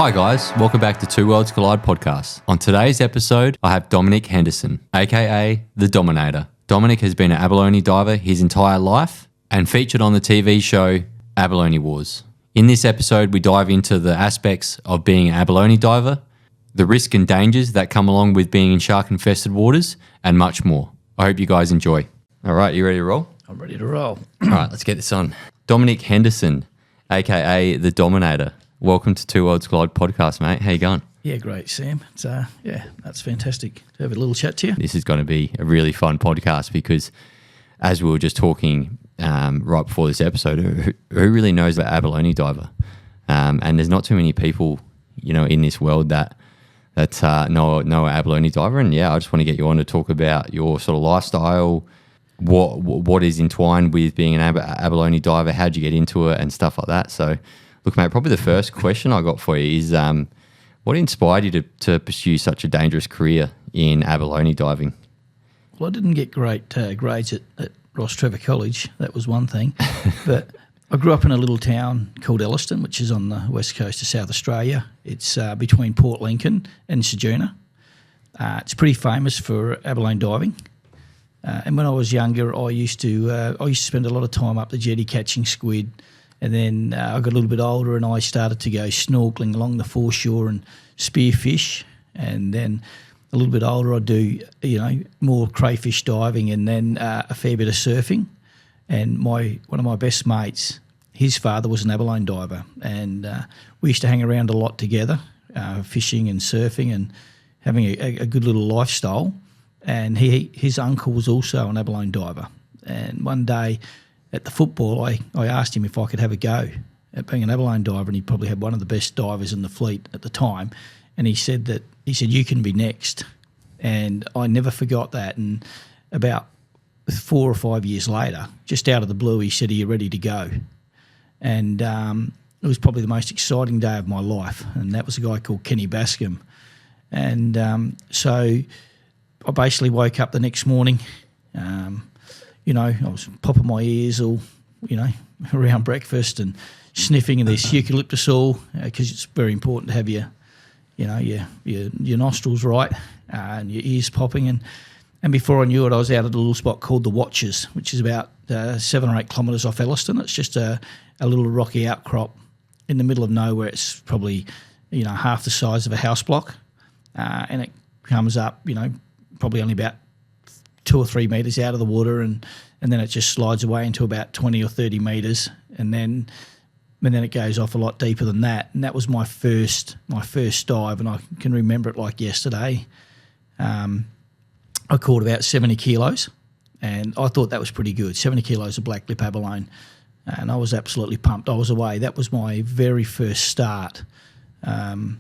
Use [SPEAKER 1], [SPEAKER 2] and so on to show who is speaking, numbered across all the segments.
[SPEAKER 1] Hi guys, welcome back to Two Worlds Collide podcast. On today's episode, I have Dominic Henderson, aka the Dominator. Dominic has been an abalone diver his entire life and featured on the TV show Abalone Wars. In this episode, we dive into the aspects of being an abalone diver, the risks and dangers that come along with being in shark-infested waters, and much more. I hope you guys enjoy. All right, you ready to roll?
[SPEAKER 2] I'm ready to roll.
[SPEAKER 1] All right, let's get this on. Dominic Henderson, aka the Dominator. Welcome to Two Worlds Collide podcast, mate. How you going?
[SPEAKER 2] Yeah, great, Sam. It's that's fantastic to have a little chat to you.
[SPEAKER 1] This is going to be a really fun podcast because, as we were just talking right before this episode, who really knows about abalone diver? And there's not too many people, in this world that know abalone diver. And yeah, I just want to get you on to talk about your sort of lifestyle, what is entwined with being an abalone diver, how'd you get into it, and stuff like that. So, look, mate, probably the first question I got for you is, what inspired you to pursue such a dangerous career in abalone diving?
[SPEAKER 2] Well, I didn't get great grades at Ross Trevor College. That was one thing. But I grew up in a little town called Elliston, which is on the west coast of South Australia. It's between Port Lincoln and Ceduna. It's pretty famous for abalone diving. And when I was younger, I used to spend a lot of time up the jetty catching squid. And then I got a little bit older and I started to go snorkeling along the foreshore and spearfish. And then a little bit older, I'd do, more crayfish diving and then a fair bit of surfing. And one of my best mates, his father was an abalone diver. And we used to hang around a lot together, fishing and surfing and having a good little lifestyle. And his uncle was also an abalone diver. And one day at the football, I asked him if I could have a go at being an abalone diver, and he probably had one of the best divers in the fleet at the time. And he said, you can be next. And I never forgot that. And about 4 or 5 years later, just out of the blue, he said, "Are you ready to go?" And it was probably the most exciting day of my life. And that was a guy called Kenny Bascom. And so I basically woke up the next morning. I was popping my ears all, around breakfast and sniffing this eucalyptus oil because it's very important to have your nostrils right and your ears popping. And before I knew it, I was out at a little spot called the Watchers, which is about 7 or 8 kilometres off Elliston. It's just a little rocky outcrop in the middle of nowhere. It's probably, half the size of a house block. And it comes up, probably only about 2 or 3 metres out of the water, and then it just slides away into about 20 or 30 metres, and then it goes off a lot deeper than that. And that was my first dive, and I can remember it like yesterday. I caught about 70 kilos, and I thought that was pretty good. 70 kilos of black lip abalone, and I was absolutely pumped. I was away. That was my very first start. And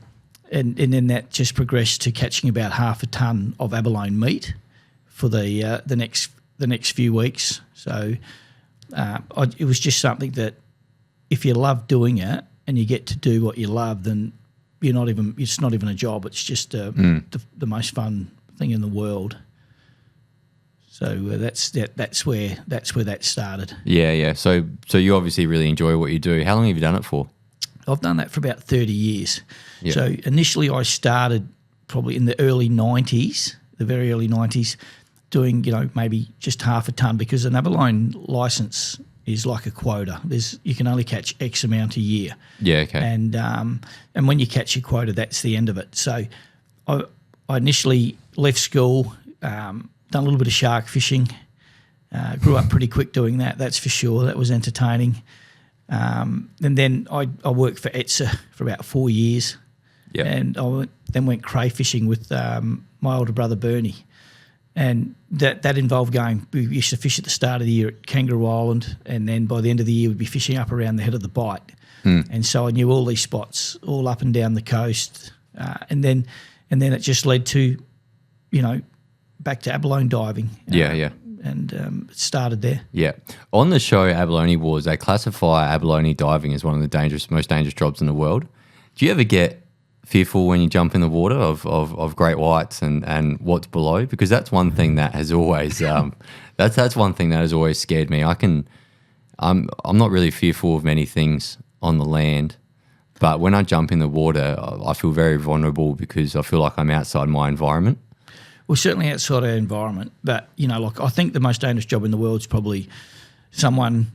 [SPEAKER 2] then that just progressed to catching about half a tonne of abalone meat for the next few weeks. So it was just something that if you love doing it and you get to do what you love, then it's not even a job. It's just the most fun thing in the world. So that's where that started.
[SPEAKER 1] Yeah. So you obviously really enjoy what you do. How long have you done it for?
[SPEAKER 2] I've done that for about 30 years.
[SPEAKER 1] Yeah.
[SPEAKER 2] So initially I started probably in the early 90s, the very early 90s, doing, maybe just half a tonne, because an abalone licence is like a quota. You can only catch X amount a year.
[SPEAKER 1] Yeah, okay.
[SPEAKER 2] And when you catch your quota, that's the end of it. So I initially left school, done a little bit of shark fishing, grew up pretty quick doing that, that's for sure. That was entertaining. And then I worked for ETSA for about 4 years.
[SPEAKER 1] Yep.
[SPEAKER 2] And I went crayfishing with my older brother Bernie. And that involved we used to fish at the start of the year at Kangaroo Island, and then by the end of the year we'd be fishing up around the head of the Bight. And so I knew all these spots all up and down the coast. And then it just led to, back to abalone diving.
[SPEAKER 1] Yeah.
[SPEAKER 2] And it started there.
[SPEAKER 1] Yeah. On the show Abalone Wars, they classify abalone diving as one of the most dangerous jobs in the world. Do you ever get fearful when you jump in the water of great whites and what's below? Because that's one thing that has always that's one thing that has always scared me. I'm not really fearful of many things on the land, But when I jump in the water, I feel very vulnerable because I feel like I'm outside my environment.
[SPEAKER 2] Well, certainly outside our environment. But, like I think the most dangerous job in the world is probably someone,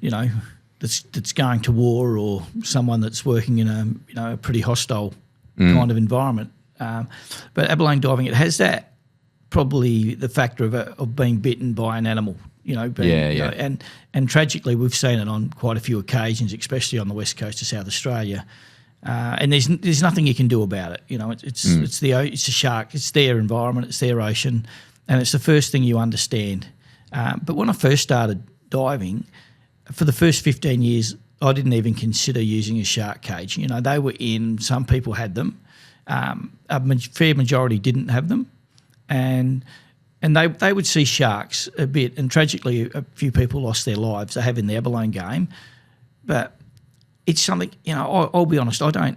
[SPEAKER 2] that's going to war, or someone that's working in a pretty hostile kind of environment. But abalone diving, it has that, probably the factor of being bitten by an animal. And tragically, we've seen it on quite a few occasions, especially on the west coast of South Australia. And there's nothing you can do about it. It's a shark. It's their environment. It's their ocean, and it's the first thing you understand. But when I first started diving, for the first 15 years, I didn't even consider using a shark cage. They were in. Some people had them. A fair majority didn't have them, and they would see sharks a bit. And tragically, a few people lost their lives. They have in the abalone game, but it's something, I'll be honest, I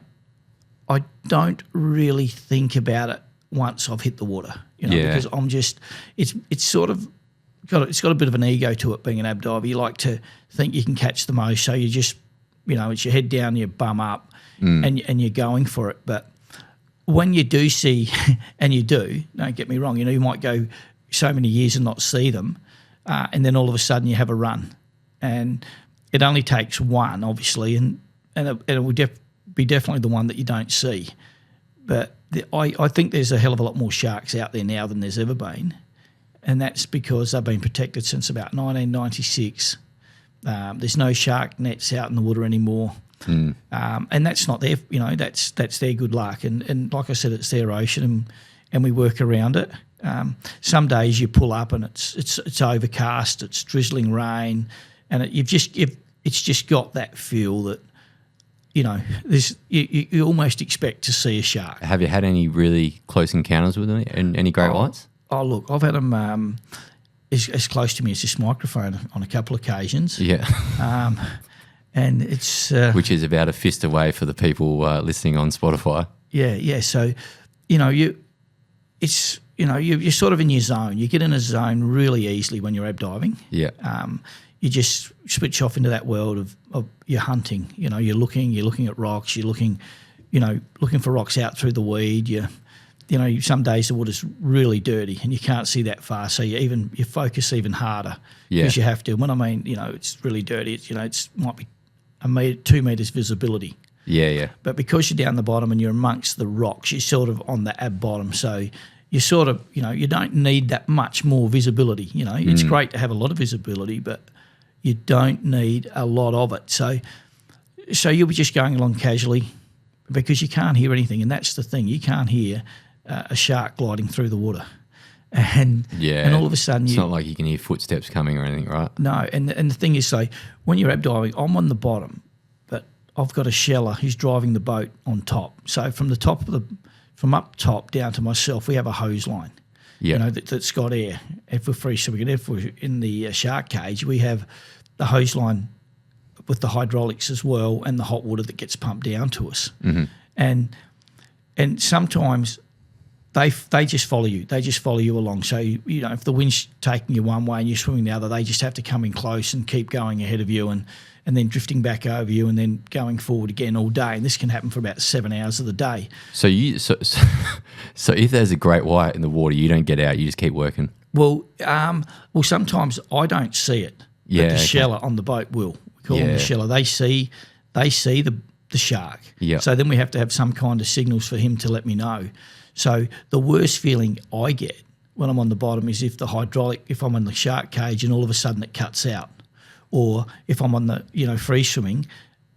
[SPEAKER 2] don't really think about it once I've hit the water, because I'm just, it's sort of it's got a bit of an ego to it being an ab diver. You like to think you can catch the most, so you just, it's your head down, your bum up, and you're going for it. But when you do see, and you do, don't get me wrong, you might go so many years and not see them, and then all of a sudden you have a run, and it only takes one, obviously, and it will be definitely the one that you don't see. But I think there's a hell of a lot more sharks out there now than there's ever been, and that's because they've been protected since about 1996. There's no shark nets out in the water anymore, and that's not their, that's their good luck. And like I said, it's their ocean, and we work around it. Some days you pull up and it's overcast, it's drizzling rain, and it's just got that feel that, you almost expect to see a shark.
[SPEAKER 1] Have you had any really close encounters with them, and any great whites?
[SPEAKER 2] Oh, look, I've had them as close to me as this microphone on a couple of occasions.
[SPEAKER 1] Yeah.
[SPEAKER 2] And it's...
[SPEAKER 1] which is about a fist away for the people listening on Spotify.
[SPEAKER 2] Yeah. So, you're sort of in your zone. You get in a zone really easily when you're ab diving.
[SPEAKER 1] Yeah.
[SPEAKER 2] You just switch off into that world of your hunting. You're looking at rocks. You're looking for rocks out through the weed. Some days the water's really dirty and you can't see that far, so you focus even harder because you have to. When I mean, it's really dirty. It might be 2 meters visibility.
[SPEAKER 1] Yeah.
[SPEAKER 2] But because you're down the bottom and you're amongst the rocks, you're sort of on the ab bottom, so you sort of, you don't need that much more visibility. It's great to have a lot of visibility, but you don't need a lot of it. So you'll be just going along casually because you can't hear anything, and that's the thing. You can't hear a shark gliding through the water. And all of a sudden
[SPEAKER 1] it's not like you can hear footsteps coming or anything, right?
[SPEAKER 2] No, and the thing is, so when you're ab diving, I'm on the bottom, but I've got a sheller who's driving the boat on top. So from from up top down to myself, we have a hose line. Yeah, that's got air. If we're free swimming, if we're in the shark cage, we have the hose line with the hydraulics as well, and the hot water that gets pumped down to us. Mm-hmm. And sometimes they just follow you. They just follow you along. So if the wind's taking you one way and you're swimming the other, they just have to come in close and keep going ahead of you, and then drifting back over you, and then going forward again all day. And this can happen for about 7 hours of the day.
[SPEAKER 1] So if there's a great white in the water, you don't get out. You just keep working.
[SPEAKER 2] Well, sometimes I don't see it.
[SPEAKER 1] Yeah,
[SPEAKER 2] but the sheller on the boat will. We call them the sheller. They see the shark.
[SPEAKER 1] Yeah.
[SPEAKER 2] So then we have to have some kind of signals for him to let me know. So the worst feeling I get when I'm on the bottom is if I'm in the shark cage and all of a sudden it cuts out, or if I'm on the free swimming,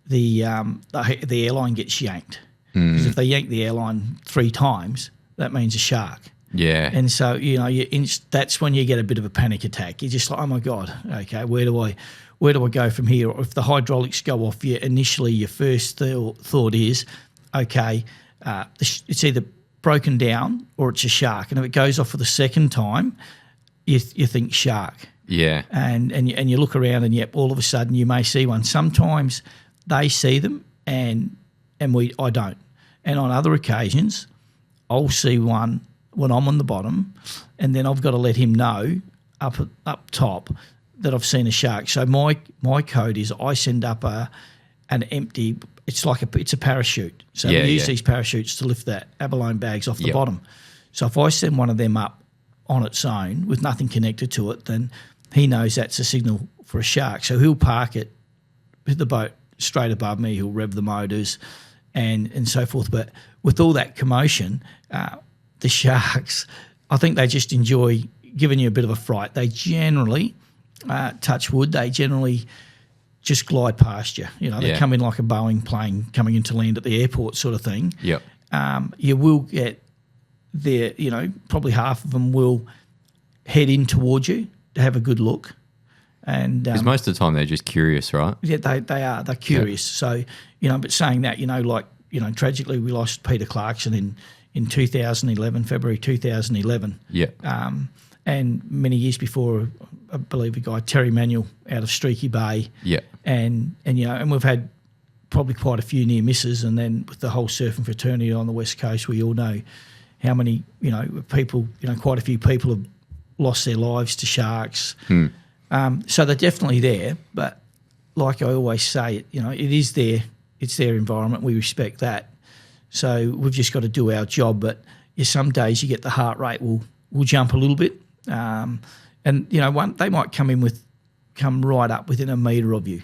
[SPEAKER 2] the airline gets yanked. Because if they yank the airline 3 times, that means a shark.
[SPEAKER 1] Yeah.
[SPEAKER 2] And so that's when you get a bit of a panic attack. You're just like, oh my God, okay, where do I go from here? Or if the hydraulics go off, initially your first thought is, okay, it's either broken down or it's a shark. And if it goes off for the second time, you think shark.
[SPEAKER 1] Yeah.
[SPEAKER 2] And you look around and all of a sudden you may see one. Sometimes they see them and I don't. And on other occasions, I'll see one when I'm on the bottom, and then I've got to let him know up top that I've seen a shark. So my code is I send up an empty it's a parachute. So
[SPEAKER 1] Yeah,
[SPEAKER 2] we use
[SPEAKER 1] yeah.
[SPEAKER 2] these parachutes to lift that abalone bags off the
[SPEAKER 1] Yep.
[SPEAKER 2] bottom. So if I send one of them up on its own with nothing connected to it, then he knows that's a signal for a shark. So he'll park it with the boat straight above me. He'll rev the motors and so forth. But with all that commotion, the sharks, I think they just enjoy giving you a bit of a fright. They generally, touch wood, they generally just glide past you. You know, they
[SPEAKER 1] Yeah.
[SPEAKER 2] come in like a Boeing plane coming into land at the airport sort of thing.
[SPEAKER 1] Yep.
[SPEAKER 2] You will get there, you know, probably half of them will head in towards you to have a good look. And
[SPEAKER 1] Because most of the time they're just curious, right?
[SPEAKER 2] yeah, they're curious. So, you know, but saying that, you know, like, you know, tragically we lost Peter Clarkson in 2011, February 2011.
[SPEAKER 1] Yeah.
[SPEAKER 2] And many years before, I believe a guy, Terry Manuel, out of Streaky Bay.
[SPEAKER 1] Yeah.
[SPEAKER 2] And you know, and we've had probably quite a few near misses. And then with the whole surfing fraternity on the West Coast, we all know how many, you know, people, you know, quite a few people have lost their lives to sharks. So they're definitely there. But like I always say, you know, it is there. It's their environment. We respect that. So we've just got to do our job. But yeah, some days you get the heart rate will jump a little bit. And you know, they might come right up within a metre of you.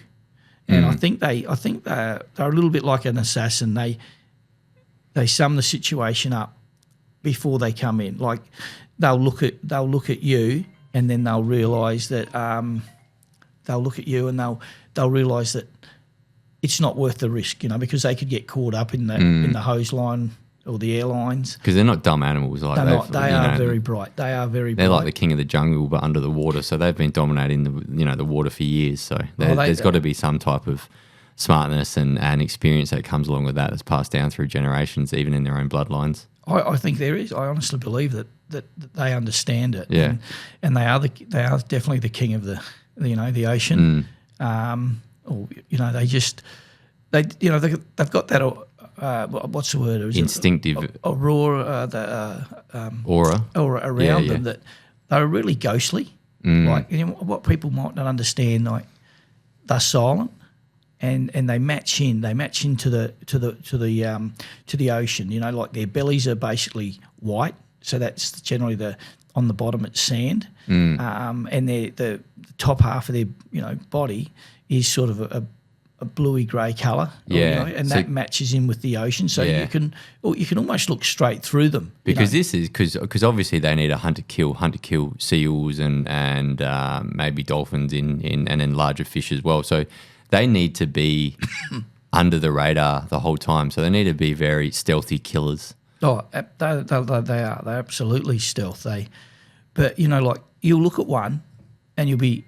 [SPEAKER 2] And I think they're a little bit like an assassin. They sum the situation up before they come in. Like they'll look at you, and then they'll realise that they'll look at you and they'll realise that it's not worth the risk, you know, because they could get caught up in the hose line or the airlines.
[SPEAKER 1] Because they're not dumb animals. Like
[SPEAKER 2] They're not. They are very bright. They are very bright.
[SPEAKER 1] They're like the king of the jungle, but under the water. So they've been dominating the water for years. So there's got to be some type of smartness and experience that comes along with that that's passed down through generations, even in their own bloodlines.
[SPEAKER 2] I think there is. I honestly believe that they understand it.
[SPEAKER 1] Yeah.
[SPEAKER 2] And they are definitely the king of the ocean. Or you know, they've got that. What's the word? Is
[SPEAKER 1] Instinctive
[SPEAKER 2] aurora,
[SPEAKER 1] aura
[SPEAKER 2] around them that they're really ghostly. Like, you know, what people might not understand, like they're silent and they match into the ocean. You know, like their bellies are basically white, so that's generally on the bottom it's sand, and the top half of their body is sort of a bluey grey colour,
[SPEAKER 1] yeah,
[SPEAKER 2] and that matches in with the ocean. So you can almost look straight through them.
[SPEAKER 1] Because this is because obviously they need to hunt to kill seals and maybe dolphins and then larger fish as well. So they need to be under the radar the whole time. So they need to be very stealthy killers.
[SPEAKER 2] Oh, they are. They're absolutely stealth. But you know, like you'll look at one, and you'll be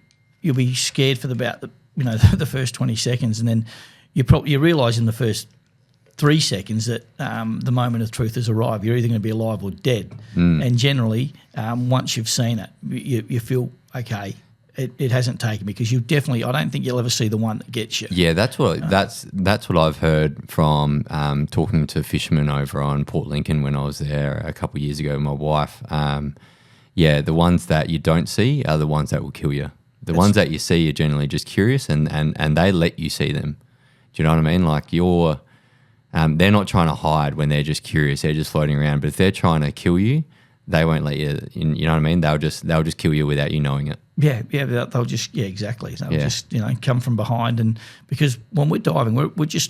[SPEAKER 2] scared for the first 20 seconds, and then you realise in the first 3 seconds that the moment of truth has arrived. You're either going to be alive or dead. And generally, once you've seen it, you feel okay. It hasn't taken, because I don't think you'll ever see the one that gets you.
[SPEAKER 1] Yeah, that's what I've heard from talking to fishermen over on Port Lincoln when I was there a couple of years ago with my wife. Yeah, the ones that you don't see are the ones that will kill you. The ones that you see are generally just curious, and they let you see them. Do you know what I mean? Like they're not trying to hide when they're just curious. They're just floating around. But if they're trying to kill you, they won't let you. You know what I mean? They'll just kill you without you knowing it.
[SPEAKER 2] Yeah, they'll just exactly. They'll just come from behind, and because when we're diving, we're just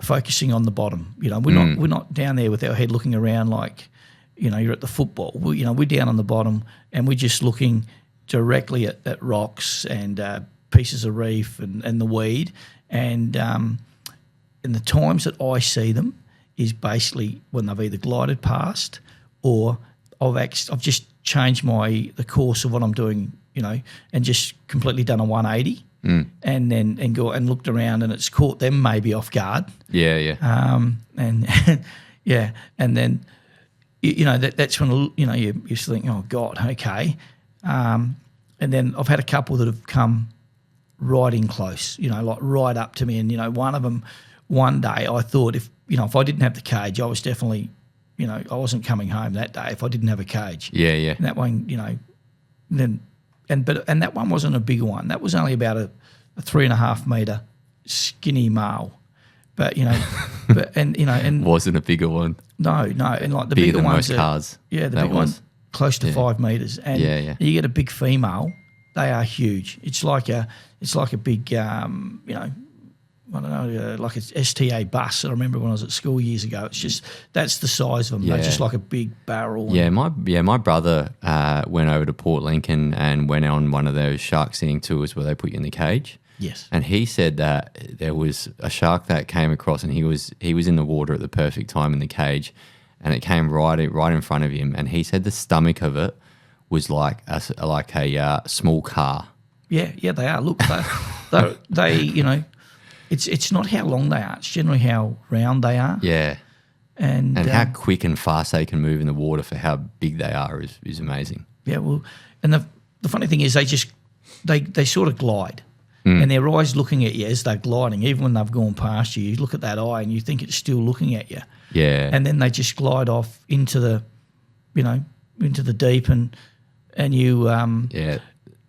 [SPEAKER 2] focusing on the bottom. You know, we're not down there with our head looking around like, you know, you're at the football. We're down on the bottom, and we're just looking directly at rocks and pieces of reef and the weed, and the times that I see them is basically when they've either glided past or I've just changed the course of what I'm doing, you know, and just completely done a 180 and then go and looked around, and it's caught them maybe off guard.
[SPEAKER 1] Yeah.
[SPEAKER 2] And yeah, and then you know that's when you think, oh God, okay. And then I've had a couple that have come right in close, you know, like right up to me. And, you know, one of them, one day I thought if I didn't have the cage, I was definitely, you know, I wasn't coming home that day if I didn't have a cage.
[SPEAKER 1] Yeah.
[SPEAKER 2] And that one, you know, and that one wasn't a bigger one. That was only about a 3.5 metre skinny male. But and
[SPEAKER 1] Wasn't a bigger one.
[SPEAKER 2] no, and like the
[SPEAKER 1] Bigger
[SPEAKER 2] bigger
[SPEAKER 1] than
[SPEAKER 2] ones,
[SPEAKER 1] most cars.
[SPEAKER 2] yeah, the
[SPEAKER 1] that
[SPEAKER 2] big one
[SPEAKER 1] was.
[SPEAKER 2] close to 5 meters, and you get a big female, they are huge. It's like a big, I don't know, like an STA bus. I remember when I was at school years ago. It's just that's the size of them. They're just like a big barrel.
[SPEAKER 1] Yeah, my brother went over to Port Lincoln and went on one of those shark seeing tours where they put you in the cage.
[SPEAKER 2] Yes.
[SPEAKER 1] And he said that there was a shark that came across, and he was in the water at the perfect time in the cage, and it came right in front of him. And he said the stomach of it was like a small car.
[SPEAKER 2] Yeah, they are. Look, they it's not how long they are. It's generally how round they are.
[SPEAKER 1] Yeah.
[SPEAKER 2] And
[SPEAKER 1] how quick and fast they can move in the water for how big they are is amazing.
[SPEAKER 2] Yeah, well, and the funny thing is they sort of glide. And their eye's looking at you as they're gliding. Even when they've gone past you, you look at that eye and you think it's still looking at you.
[SPEAKER 1] Yeah.
[SPEAKER 2] And then they just glide off into the deep, and you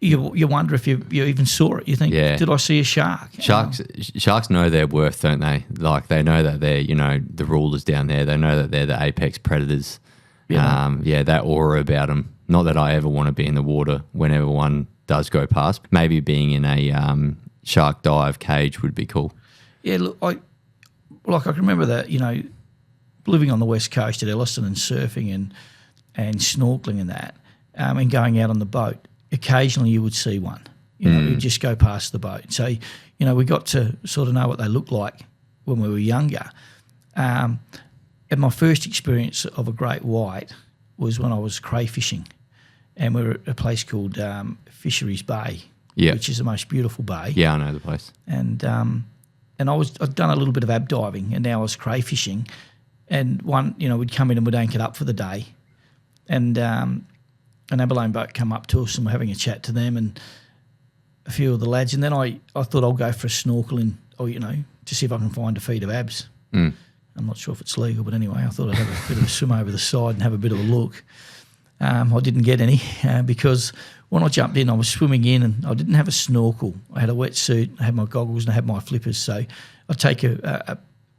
[SPEAKER 2] you wonder if you even saw it. You think, did I see a shark?
[SPEAKER 1] Sharks know their worth, don't they? Like they know that they're the rulers down there. They know that they're the apex predators.
[SPEAKER 2] Yeah.
[SPEAKER 1] That aura about them. Not that I ever want to be in the water whenever one does go past. Maybe being in a shark dive cage would be cool.
[SPEAKER 2] Yeah, look, I can remember that, living on the West Coast at Elliston and surfing and snorkelling and that, and going out on the boat. Occasionally you would see one. You'd just go past the boat. So, we got to sort of know what they looked like when we were younger. And my first experience of a great white was when I was crayfishing, and we were at a place called Fisheries Bay, which is the most beautiful bay.
[SPEAKER 1] Yeah, I know the place.
[SPEAKER 2] And I'd done a little bit of ab diving, and now I was crayfishing. And one, we'd come in and we'd anchored up for the day, and an abalone boat come up to us, and we're having a chat to them and a few of the lads. And then I thought I'll go for a snorkel to see if I can find a feed of abs. I'm not sure if it's legal, but anyway, I thought I'd have a bit of a swim over the side and have a bit of a look. I didn't get any because when I jumped in, I was swimming in and I didn't have a snorkel. I had a wetsuit, I had my goggles and I had my flippers. So I'd take a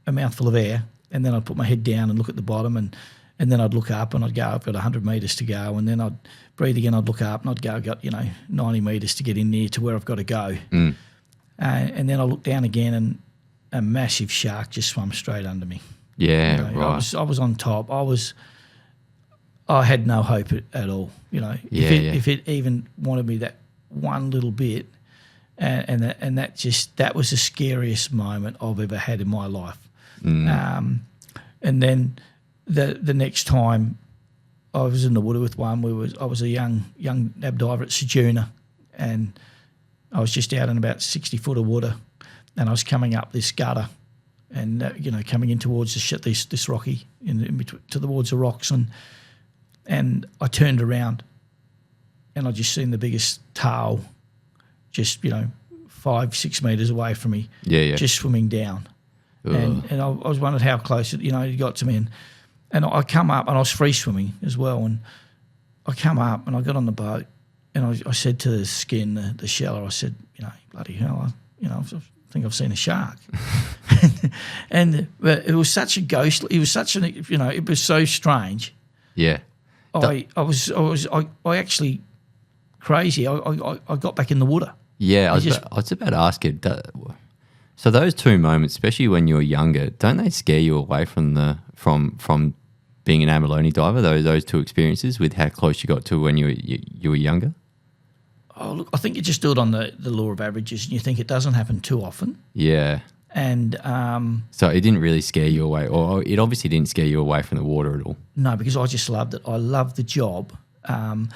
[SPEAKER 2] mouthful of air and then I'd put my head down and look at the bottom and then I'd look up and I'd go, I've got 100 metres to go, and then I'd breathe again, I'd look up and I'd go, I've got 90 metres to get in there to where I've got to go. And then I looked down again and a massive shark just swam straight under me.
[SPEAKER 1] Yeah, right.
[SPEAKER 2] I was on top. I had no hope at all. If it even wanted me that one little bit, and that was the scariest moment I've ever had in my life. And then the next time I was in the water with one, I was a young ab diver at Sejuna, and I was just out in about 60 foot of water, and I was coming up this gutter, and coming in towards this rocky in between, towards the rocks, and I turned around and I just seen the biggest tail just 5-6 metres away from me, just swimming down. And I was wondering how close it got to me, and I come up and I was free swimming as well, and I come up and I got on the boat and I said to the skin, the sheller, I said, bloody hell, I think I've seen a shark. But it was such a ghostly, it was such an, it was so strange.
[SPEAKER 1] Yeah.
[SPEAKER 2] I actually crazy. I got back in the water.
[SPEAKER 1] Yeah, I was about to ask you. So those two moments, especially when you were younger, don't they scare you away from being an abalone diver? Those two experiences with how close you got to when you were younger.
[SPEAKER 2] Oh, look, I think you just do it on the law of averages, and you think it doesn't happen too often.
[SPEAKER 1] Yeah.
[SPEAKER 2] And
[SPEAKER 1] so it didn't really scare you away, or it obviously didn't scare you away from the water at all.
[SPEAKER 2] No, because I just loved it. I loved the job, and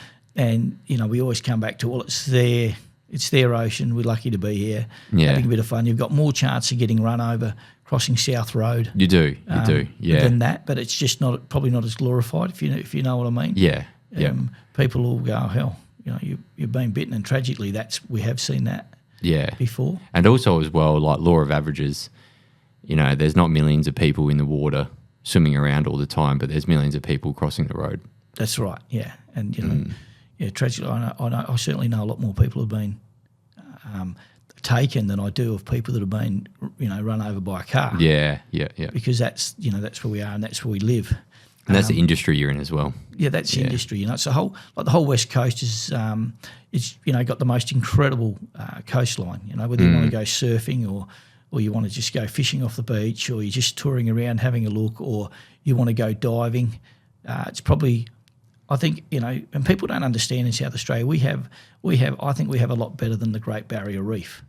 [SPEAKER 2] we always come back to, it's their ocean. We're lucky to be here, having a bit of fun. You've got more chance of getting run over crossing South Road.
[SPEAKER 1] You do, yeah.
[SPEAKER 2] Than that, but it's just probably not as glorified, if you know what I mean.
[SPEAKER 1] Yeah, yeah.
[SPEAKER 2] People will go, hell, you've been bitten, and tragically, we have seen that.
[SPEAKER 1] Yeah.
[SPEAKER 2] Before.
[SPEAKER 1] And also as well, like law of averages, there's not millions of people in the water swimming around all the time, but there's millions of people crossing the road.
[SPEAKER 2] That's right, yeah. And, tragically, I certainly know a lot more people have been taken than I do of people that have been, run over by a car.
[SPEAKER 1] Yeah.
[SPEAKER 2] Because that's where we are and that's where we live.
[SPEAKER 1] And that's the industry you're in as well.
[SPEAKER 2] Yeah, that's the industry. It's the whole West Coast is got the most incredible coastline. Whether you want to go surfing or you want to just go fishing off the beach, or you're just touring around having a look, or you want to go diving. It's probably, I think, and people don't understand in South Australia, I think we have a lot better than the Great Barrier Reef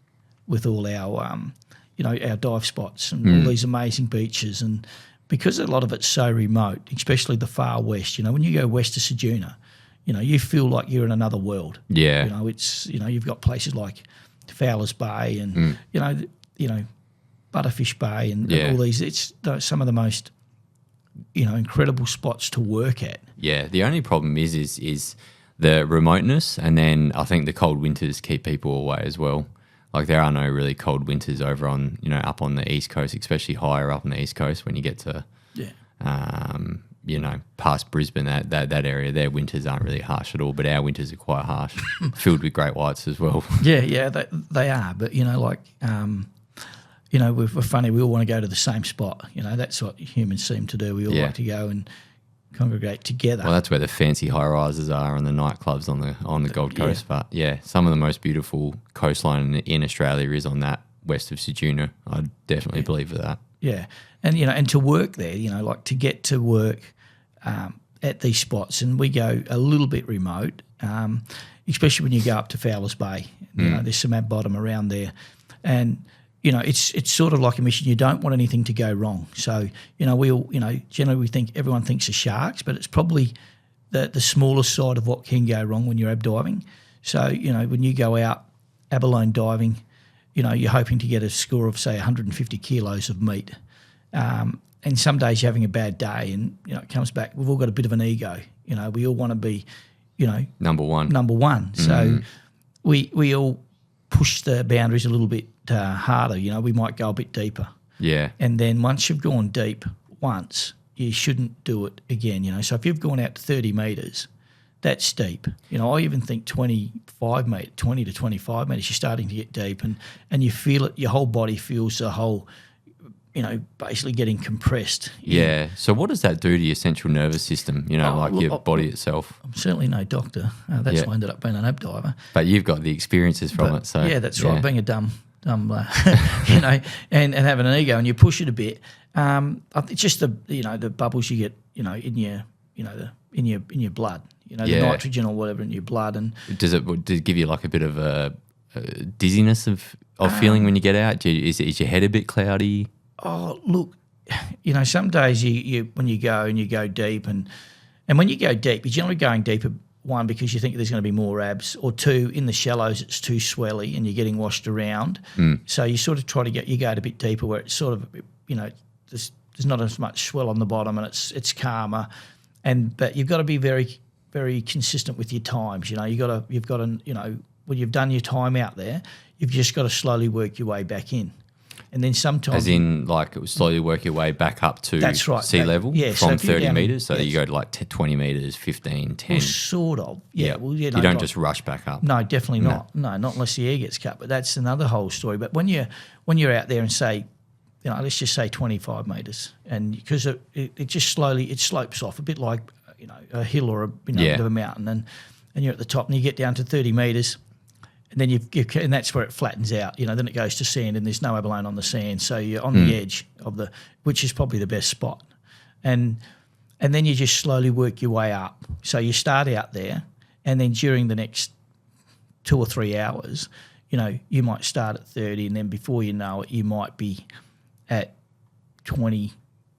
[SPEAKER 2] with all our, our dive spots and all these amazing beaches. And because a lot of it's so remote, especially the far west, when you go west of Ceduna, you feel like you're in another world.
[SPEAKER 1] Yeah.
[SPEAKER 2] You've got places like Fowler's Bay and, Butterfish Bay and all these. It's some of the most, incredible spots to work at.
[SPEAKER 1] Yeah. The only problem is the remoteness, and then I think the cold winters keep people away as well. Like there are no really cold winters over on, up on the East Coast, especially higher up on the East Coast when you get to, past Brisbane, that area. Their winters aren't really harsh at all, but our winters are quite harsh, filled with great whites as well.
[SPEAKER 2] Yeah, they are. But, we're funny. We all want to go to the same spot. That's what humans seem to do. We all like to go and congregate together.
[SPEAKER 1] Well, that's where the fancy high-rises are and the nightclubs on the Gold Coast. But, some of the most beautiful coastline in Australia is on that west of Ceduna. I definitely believe that.
[SPEAKER 2] Yeah. And, and to work there, to get to work at these spots, and we go a little bit remote, especially when you go up to Fowler's Bay. There's some ab bottom around there. And, it's sort of like a mission. You don't want anything to go wrong. So, we all, generally everyone thinks of sharks, but it's probably the smallest side of what can go wrong when you're ab diving. So, when you go out abalone diving, you're hoping to get a score of, say, 150 kilos of meat. And some days you're having a bad day and, it comes back. We've all got a bit of an ego. We all want to be,
[SPEAKER 1] number one.
[SPEAKER 2] So we all push the boundaries a little bit harder. We might go a bit deeper.
[SPEAKER 1] Yeah.
[SPEAKER 2] And then once you've gone deep once, you shouldn't do it again. So if you've gone out to 30 metres, that's deep. I even think 20 to 25 metres, you're starting to get deep and you feel it. Your whole body feels the whole, basically getting compressed.
[SPEAKER 1] Yeah. So what does that do to your central nervous system, your body itself?
[SPEAKER 2] I'm certainly no doctor. That's why I ended up being an ab diver.
[SPEAKER 1] But you've got the experiences from it. So
[SPEAKER 2] yeah, that's right. Being a dumb, and having an ego, and you push it a bit. It's just the bubbles you get, in your blood, the nitrogen or whatever in your blood. And
[SPEAKER 1] does it give you like a bit of a dizziness of feeling when you get out? Is your head a bit cloudy?
[SPEAKER 2] Oh, look, some days you when you go deep and when you go deep, you're generally going deeper, one, because you think there's going to be more abs, or two, in the shallows it's too swelly and you're getting washed around. So you sort of try to go a bit deeper where it's sort of, there's not as much swell on the bottom and it's calmer. But you've got to be very, very consistent with your times. You've got to, when you've done your time out there, you've just got to slowly work your way back in. And then sometimes...
[SPEAKER 1] As in, like, slowly work your way back up to sea level from 30 metres? So you go to, like, 20 metres, 15, 10...
[SPEAKER 2] Well, sort of, yeah. Well,
[SPEAKER 1] you don't just rush back up?
[SPEAKER 2] No, definitely not. No, not unless the air gets cut. But that's another whole story. But when you're out there and say, let's just say 25 metres, and because it just slowly... It slopes off, a bit like, a hill or a bit of a mountain, and you're at the top and you get down to 30 metres... And then and that's where it flattens out. Then it goes to sand, and there's no abalone on the sand, so you're on the edge of which is probably the best spot. And then you just slowly work your way up. So you start out there, and then during the next 2 or 3 hours, you might start at 30, and then before you know it, you might be at 20,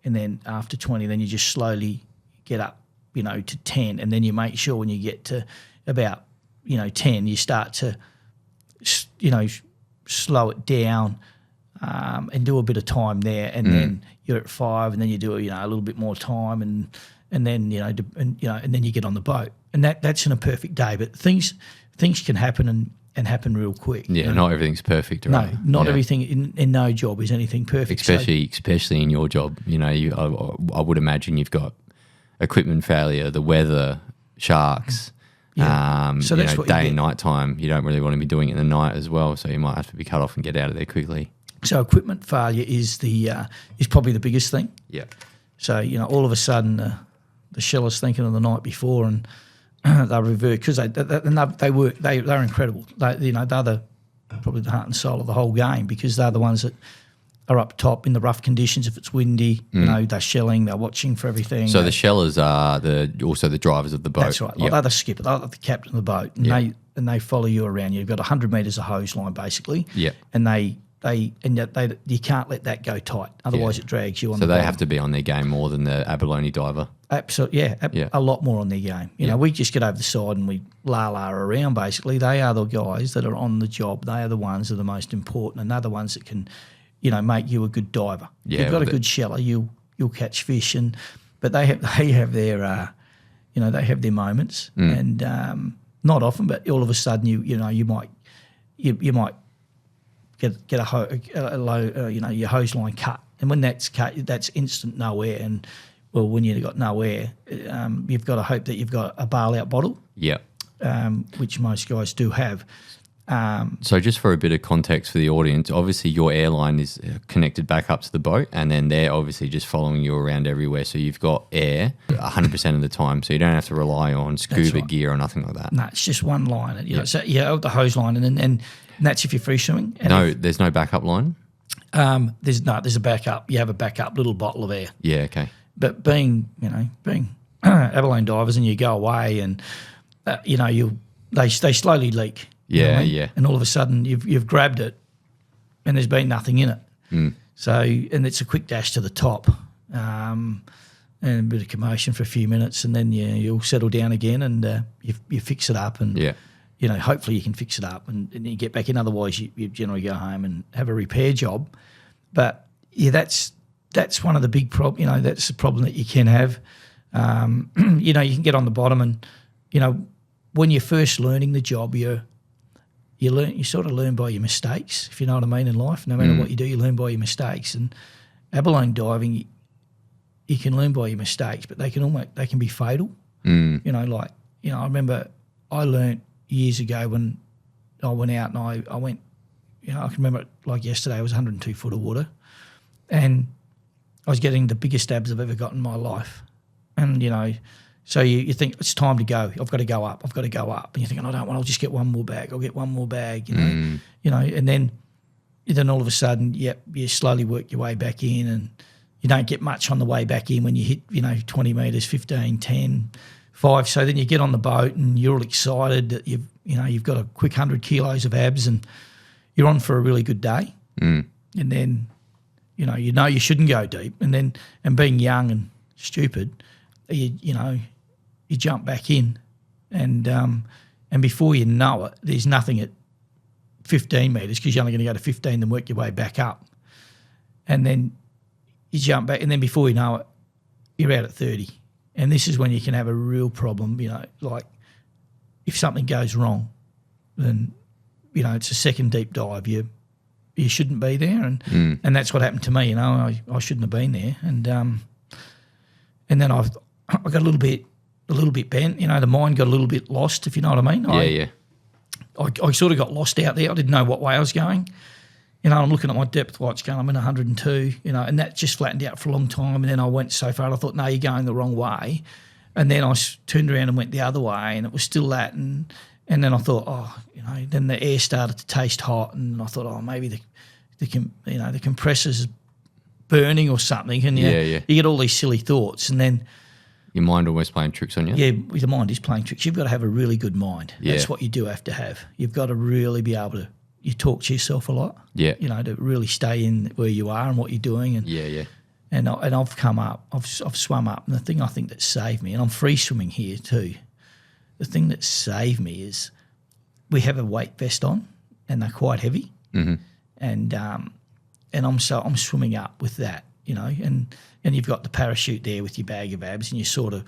[SPEAKER 2] and then after 20, then you just slowly get up, to 10, and then you make sure when you get to about 10, you start to slow it down and do a bit of time there, and then you're at 5, and then you do a little bit more time, and then and then you get on the boat, and that's in a perfect day. But things can happen and happen real quick.
[SPEAKER 1] Yeah, not everything's perfect. Right?
[SPEAKER 2] No, not everything in no job is anything perfect.
[SPEAKER 1] Especially in your job, I would imagine you've got equipment failure, the weather, sharks.
[SPEAKER 2] Yeah. So that's what
[SPEAKER 1] day and night time. You don't really want to be doing it in the night as well, so you might have to be cut off and get out of there quickly.
[SPEAKER 2] So equipment failure is probably the biggest thing.
[SPEAKER 1] Yeah.
[SPEAKER 2] So all of a sudden the shellers thinking of the night before and they revert because they're incredible. They're probably the heart and soul of the whole game because they're the ones that are up top in the rough conditions. If it's windy, they're shelling, they're watching for everything.
[SPEAKER 1] So the shellers are also the drivers of the boat.
[SPEAKER 2] That's right.
[SPEAKER 1] Yep.
[SPEAKER 2] They're the skipper, they're the captain of the boat, and they follow you around. You've got 100 metres of hose line basically.
[SPEAKER 1] Yeah.
[SPEAKER 2] And you can't let that go tight, otherwise it drags you on.
[SPEAKER 1] So
[SPEAKER 2] the
[SPEAKER 1] they
[SPEAKER 2] bottom.
[SPEAKER 1] have to be on their game more than the abalone diver.
[SPEAKER 2] Absolutely, a lot more on their game. We just get over the side and we la around. Basically, they are the guys that are on the job. They are the ones that are the most important, and they're the ones that can, make you a good diver.
[SPEAKER 1] Yeah,
[SPEAKER 2] if you've got a good sheller, you'll catch fish, but they have their they have their moments, and not often, but all of a sudden you might get a low your hose line cut, and when that's cut, that's instant no air. And well, when you've got no air, you've got to hope that you've got a bail out bottle.
[SPEAKER 1] Yeah.
[SPEAKER 2] Which most guys do have.
[SPEAKER 1] So just for a bit of context for the audience, obviously your airline is connected back up to the boat, and then they're obviously just following you around everywhere. So you've got air 100% of the time, so you don't have to rely on scuba gear or nothing like that.
[SPEAKER 2] No, it's just one line. So the hose line, and that's if you're free swimming.
[SPEAKER 1] And there's no backup line?
[SPEAKER 2] There's a backup. You have a backup little bottle of air.
[SPEAKER 1] Yeah, okay.
[SPEAKER 2] But being abalone divers, and you go away, and they slowly leak.
[SPEAKER 1] Yeah,
[SPEAKER 2] yeah. And all of a sudden you've grabbed it, and there's been nothing in it. So and it's a quick dash to the top, and a bit of commotion for a few minutes, and then you'll settle down again, and you fix it up, and hopefully you can fix it up, and you get back in. Otherwise, you generally go home and have a repair job. But that's one of the big problems. That's the problem that you can have. You can get on the bottom, and when you're first learning the job, you sort of learn by your mistakes, if you know what I mean, in life. No matter what you do, you learn by your mistakes. And abalone diving, you can learn by your mistakes, but they can be fatal. I remember I learnt years ago when I went out, and I went, I can remember it like yesterday. It was 102 foot of water, and I was getting the biggest abs I've ever got in my life. And so you think it's time to go. I've got to go up. And you're thinking, I don't want. I'll just get one more bag. I'll get one more bag. And then all of a sudden, you slowly work your way back in, and you don't get much on the way back in when you hit 20 metres, 15, 10, 5. So then you get on the boat, and you're all excited that you've got a quick 100 kilos of abs, and you're on for a really good day. And then you shouldn't go deep, and being young and stupid, you jump back in, and before you know it, there's nothing at 15 metres because you're only going to go to 15, then work your way back up, and then you jump back, and then before you know it, you're out at 30, and this is when you can have a real problem. Like if something goes wrong, then it's a second deep dive. You shouldn't be there, and that's what happened to me. I shouldn't have been there, and then I got a little bit bent. The mind got a little bit lost, if you know what I mean. I sort of got lost out there. I didn't know what way I was going. I'm looking at my depth watch going, I'm in 102, and that just flattened out for a long time. And then I went so far, I thought, no, you're going the wrong way. And then I turned around and went the other way, and it was still that. And then I thought, then the air started to taste hot, and I thought, maybe the compressor's burning or something. And you get all these silly thoughts, and then
[SPEAKER 1] your mind always playing tricks on you?
[SPEAKER 2] Yeah, your mind is playing tricks. You've got to have a really good mind. Yeah. That's what you do have to have. You've got to really be able to, you talk to yourself a lot.
[SPEAKER 1] Yeah.
[SPEAKER 2] To really stay in where you are and what you're doing. And And I've come up, I've swum up, and the thing I think that saved me, and I'm free swimming here too, the thing that saved me is we have a weight vest on, and they're quite heavy. And I'm swimming up with that, and you've got the parachute there with your bag of abs, and you're sort of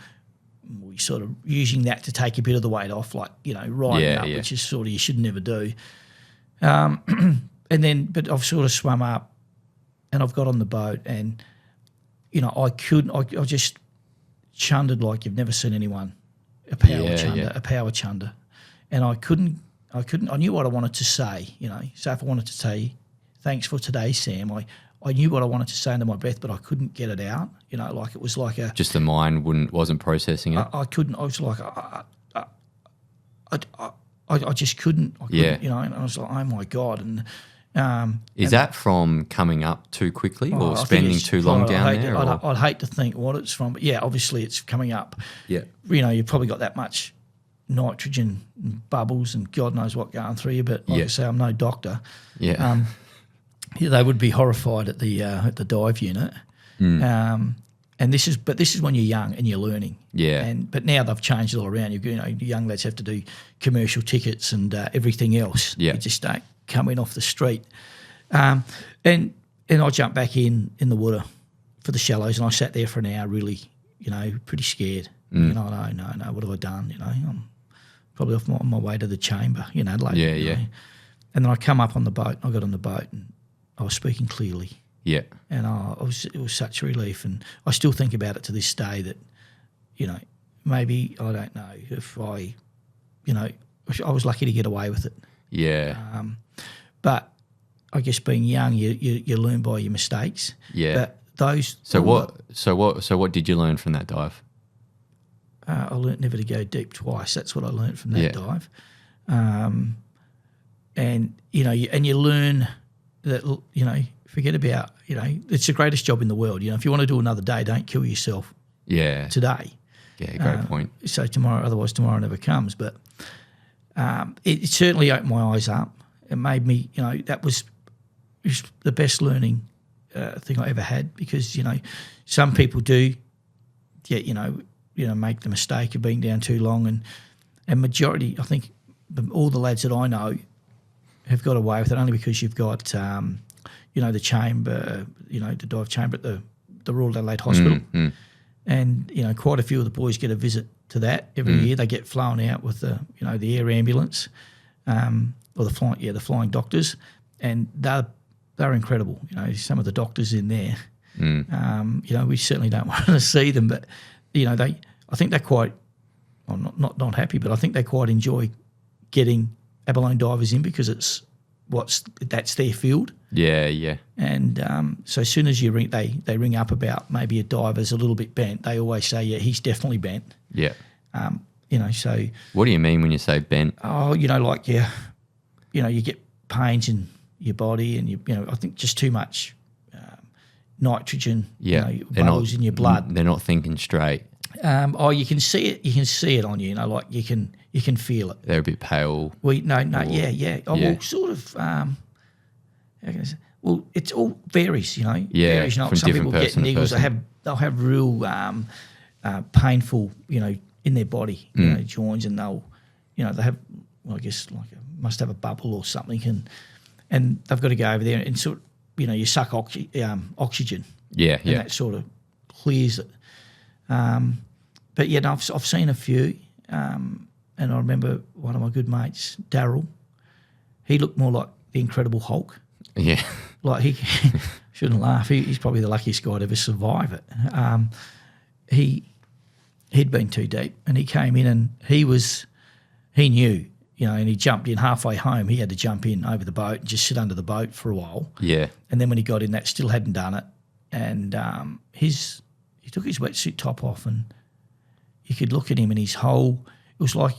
[SPEAKER 2] using that to take a bit of the weight off, like riding up, which is sort of you should never do. But I've sort of swum up, and I've got on the boat, and I just chundered like you've never seen anyone a power
[SPEAKER 1] Yeah,
[SPEAKER 2] chunder,
[SPEAKER 1] yeah.
[SPEAKER 2] a power chunder, and I couldn't. I knew what I wanted to say. So if I wanted to say, "Thanks for today, Sam," I knew what I wanted to say under my breath, but I couldn't get it out. Like it was like a.
[SPEAKER 1] Just the mind wasn't processing it.
[SPEAKER 2] I couldn't. I was like, I just couldn't.
[SPEAKER 1] Yeah.
[SPEAKER 2] And I was like, oh my God. And
[SPEAKER 1] Is that from coming up too quickly
[SPEAKER 2] I
[SPEAKER 1] or
[SPEAKER 2] think
[SPEAKER 1] spending
[SPEAKER 2] it's-
[SPEAKER 1] too long
[SPEAKER 2] I'd
[SPEAKER 1] down
[SPEAKER 2] hate
[SPEAKER 1] there?
[SPEAKER 2] to-
[SPEAKER 1] or?
[SPEAKER 2] I'd hate to think what it's from, but yeah, obviously it's coming up.
[SPEAKER 1] Yeah.
[SPEAKER 2] You've probably got that much nitrogen and bubbles and God knows what going through you. But like I say, I'm no doctor.
[SPEAKER 1] Yeah.
[SPEAKER 2] Yeah, they would be horrified at the dive unit. And this is when you're young and you're learning.
[SPEAKER 1] Yeah.
[SPEAKER 2] But now they've changed it all around. Young lads have to do commercial tickets and everything else.
[SPEAKER 1] Yeah.
[SPEAKER 2] You just don't come in off the street. And I jumped back in the water for the shallows, and I sat there for an hour, really, pretty scared. No, what have I done? I'm probably on my way to the chamber.
[SPEAKER 1] Yeah.
[SPEAKER 2] And then I come up on the boat. I got on the boat, and I was speaking clearly.
[SPEAKER 1] Yeah.
[SPEAKER 2] And it was such a relief. And I still think about it to this day that, maybe, I don't know, if I was lucky to get away with it.
[SPEAKER 1] Yeah.
[SPEAKER 2] But I guess being young, you learn by your mistakes.
[SPEAKER 1] Yeah.
[SPEAKER 2] But those.
[SPEAKER 1] So what did you learn from that dive?
[SPEAKER 2] I learnt never to go deep twice. That's what I learnt from that dive. And you learn that, forget about, it's the greatest job in the world. If you want to do another day, don't kill yourself
[SPEAKER 1] Yeah.
[SPEAKER 2] today.
[SPEAKER 1] Yeah, great point.
[SPEAKER 2] So otherwise tomorrow never comes. But it certainly opened my eyes up. It made me, that was the best learning thing I ever had, because, some people do get, make the mistake of being down too long, and majority, I think all the lads that I know have got away with it only because you've got, the chamber, the dive chamber at the Royal Adelaide Hospital. And, quite a few of the boys get a visit to that every year. They get flown out with the air ambulance, or the flying doctors, and they're incredible. Some of the doctors in there, we certainly don't want to see them, but, I think they're quite, well, not happy, but I think they quite enjoy getting abalone divers in, because that's their field.
[SPEAKER 1] Yeah.
[SPEAKER 2] And so as soon as they ring up about maybe a diver's a little bit bent, they always say, yeah, he's definitely bent.
[SPEAKER 1] Yeah.
[SPEAKER 2] So
[SPEAKER 1] What do you mean when you say bent?
[SPEAKER 2] like you get pains in your body, and I think just too much nitrogen, bubbles in your blood.
[SPEAKER 1] They're not thinking straight.
[SPEAKER 2] You can see it. You can see it on you. Like you can feel it.
[SPEAKER 1] They're a bit pale.
[SPEAKER 2] Yeah. Well, sort of. How can I say? Well, it's all varies.
[SPEAKER 1] Yeah,
[SPEAKER 2] varies.
[SPEAKER 1] from
[SPEAKER 2] Some
[SPEAKER 1] different
[SPEAKER 2] people get
[SPEAKER 1] person to
[SPEAKER 2] niggles.
[SPEAKER 1] person.
[SPEAKER 2] They'll have real painful, in their body, joints, and they'll have. Well, I guess must have a bubble or something, and they've got to go over there and sort of, you suck oxygen.
[SPEAKER 1] Yeah.
[SPEAKER 2] And that sort of clears it. But yeah, I've seen a few, and I remember one of my good mates, Daryl. He looked more like the Incredible Hulk.
[SPEAKER 1] Yeah.
[SPEAKER 2] Like he shouldn't laugh. He's probably the luckiest guy to ever survive it. He'd been too deep, and he came in, and he knew, and he jumped in halfway home. He had to jump in over the boat and just sit under the boat for a while.
[SPEAKER 1] Yeah.
[SPEAKER 2] And then when he got in, that still hadn't done it, and he took his wetsuit top off, and you could look at him, and it was like,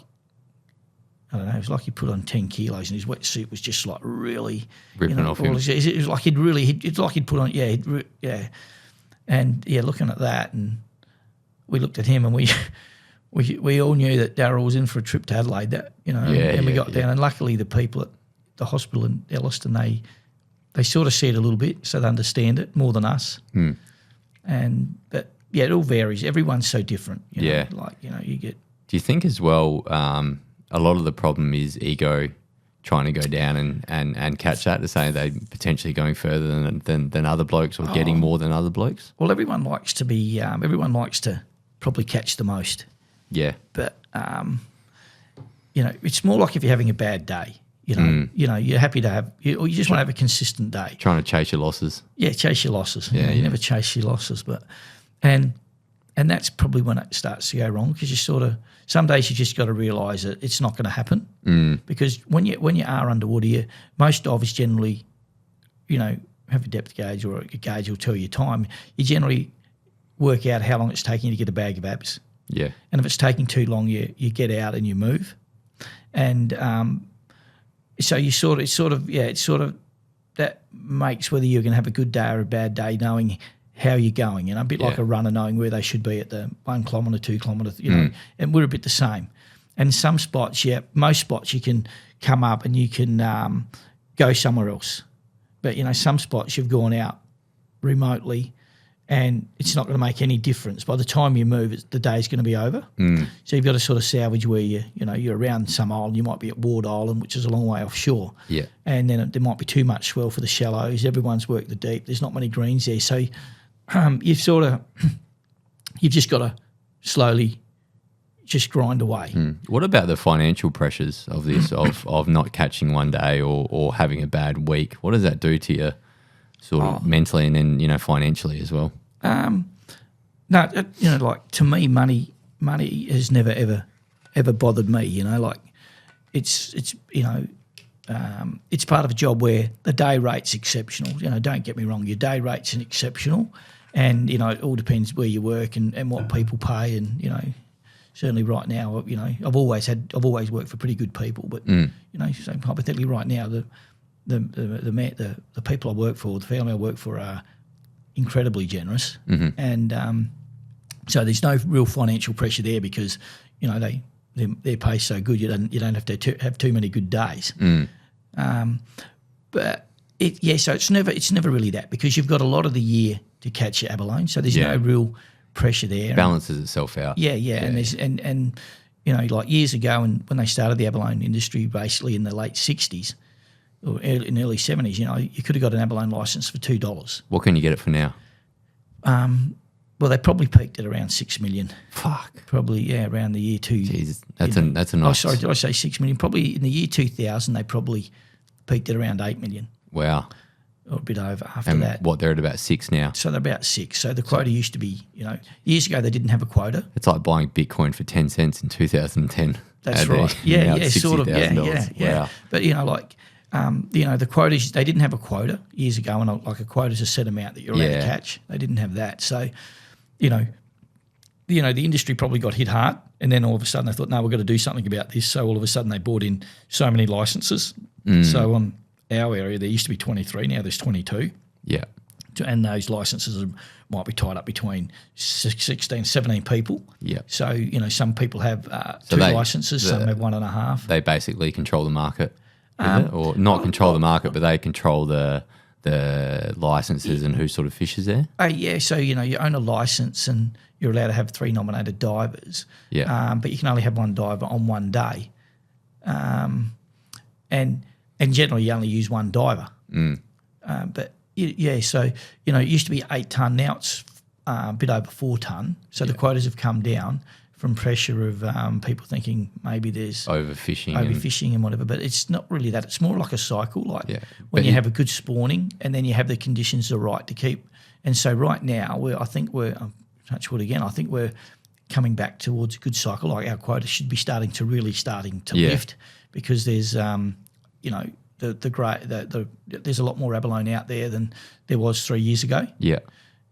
[SPEAKER 2] I don't know, it was like he put on 10 kilos, and his wetsuit was just like really
[SPEAKER 1] Ripping off him.
[SPEAKER 2] It was like he'd put on, and looking at that, and we looked at him, and we all knew that Darryl was in for a trip to Adelaide. And we got down, and luckily the people at the hospital in Elliston, they sort of see it a little bit, so they understand it more than us. But yeah, it all varies. Everyone's so different. You get.
[SPEAKER 1] Do you think as well, a lot of the problem is ego trying to go down and catch that, to say they potentially going further than other blokes, or getting more than other blokes?
[SPEAKER 2] Well, everyone likes to probably catch the most.
[SPEAKER 1] Yeah.
[SPEAKER 2] But it's more like if you're having a bad day. You're happy to have, or you just want to have a consistent day.
[SPEAKER 1] Trying to chase your losses.
[SPEAKER 2] Yeah, chase your losses.
[SPEAKER 1] Yeah,
[SPEAKER 2] You never chase your losses, but and and that's probably when it starts to go wrong, because you sort of some days you just got to realise that it's not going to happen, because when you are underwater, most divers generally, have a depth gauge or a gauge will tell you time. You generally work out how long it's taking you to get a bag of abs.
[SPEAKER 1] Yeah.
[SPEAKER 2] And if it's taking too long, you get out and you move. And so it's sort of that makes whether you're going to have a good day or a bad day, knowing how you're going. A bit like a runner knowing where they should be at the 1 kilometre, 2 kilometre, and we're a bit the same. And some spots, most spots you can come up and you can go somewhere else. But, some spots you've gone out remotely and it's not going to make any difference. By the time you move, the day's going to be over. So you've got to sort of salvage where you're around some island. You might be at Ward Island, which is a long way offshore. Yeah. And then there might be too much swell for the shallows. Everyone's worked the deep. There's not many greens there. So you've just got to slowly just grind away.
[SPEAKER 1] What about the financial pressures of this, of not catching one day or having a bad week? What does that do to you sort of mentally and then, financially as well?
[SPEAKER 2] To me, money has never, ever bothered me, it's part of a job where the day rate's exceptional. Don't get me wrong, your day rate's exceptional, and, it all depends where you work and what people pay, and, certainly right now, I've always worked for pretty good people, but so hypothetically right now, the people I work for, the family I work for, are incredibly generous, and so there's no real financial pressure there, because their pay's so good, you don't have to have too many good days. But so it's never really that, because you've got a lot of the year to catch your abalone, so there's no real pressure there.
[SPEAKER 1] Balances itself out.
[SPEAKER 2] Yeah. And there's and like years ago, and when they started the abalone industry, basically in the late 60s or in early 70s, you could have got an abalone license for $2.
[SPEAKER 1] What can you get it for now?
[SPEAKER 2] Well, they probably peaked at around 6 million.
[SPEAKER 1] Fuck.
[SPEAKER 2] Probably, around the year two.
[SPEAKER 1] Jesus, that's a nice.
[SPEAKER 2] Oh, sorry, did I say 6 million? Probably in the year 2000, they probably peaked at around 8 million.
[SPEAKER 1] Wow.
[SPEAKER 2] Or a bit over after that.
[SPEAKER 1] What, they're at about 6 now?
[SPEAKER 2] So they're about 6. So the quota used to be, years ago they didn't have a quota.
[SPEAKER 1] It's like buying Bitcoin for 10 cents in 2010.
[SPEAKER 2] That's right. Yeah, sort of. Yeah.
[SPEAKER 1] Wow.
[SPEAKER 2] But, the quotas, they didn't have a quota years ago, and like a quota is a set amount that you're allowed to catch. They didn't have that. So, the industry probably got hit hard, and then all of a sudden they thought, no, we've got to do something about this. So all of a sudden they bought in so many licenses. So on our area, there used to be 23, now there's 22.
[SPEAKER 1] Yeah.
[SPEAKER 2] And those licenses might be tied up between 16, 17 people.
[SPEAKER 1] Yeah.
[SPEAKER 2] So, some people have two licenses, some have 1.5.
[SPEAKER 1] They basically control the market, or not control the market, but they control the licenses and who sort of fishes there?
[SPEAKER 2] So, you own a license and you're allowed to have 3 nominated divers. Yeah. But you can only have one diver on one day. And generally you only use one diver. But, so, it used to be 8 tonne, now it's a bit over 4 tonne. So the quotas have come down from pressure of people thinking maybe there's overfishing and whatever, but it's not really that. It's more like a cycle, when you have a good spawning and then you have the conditions are right to keep. And so right now, I think we're touch wood again. I think we're coming back towards a good cycle. Like our quota should be starting to lift, because there's there's a lot more abalone out there than there was 3 years ago. Yeah,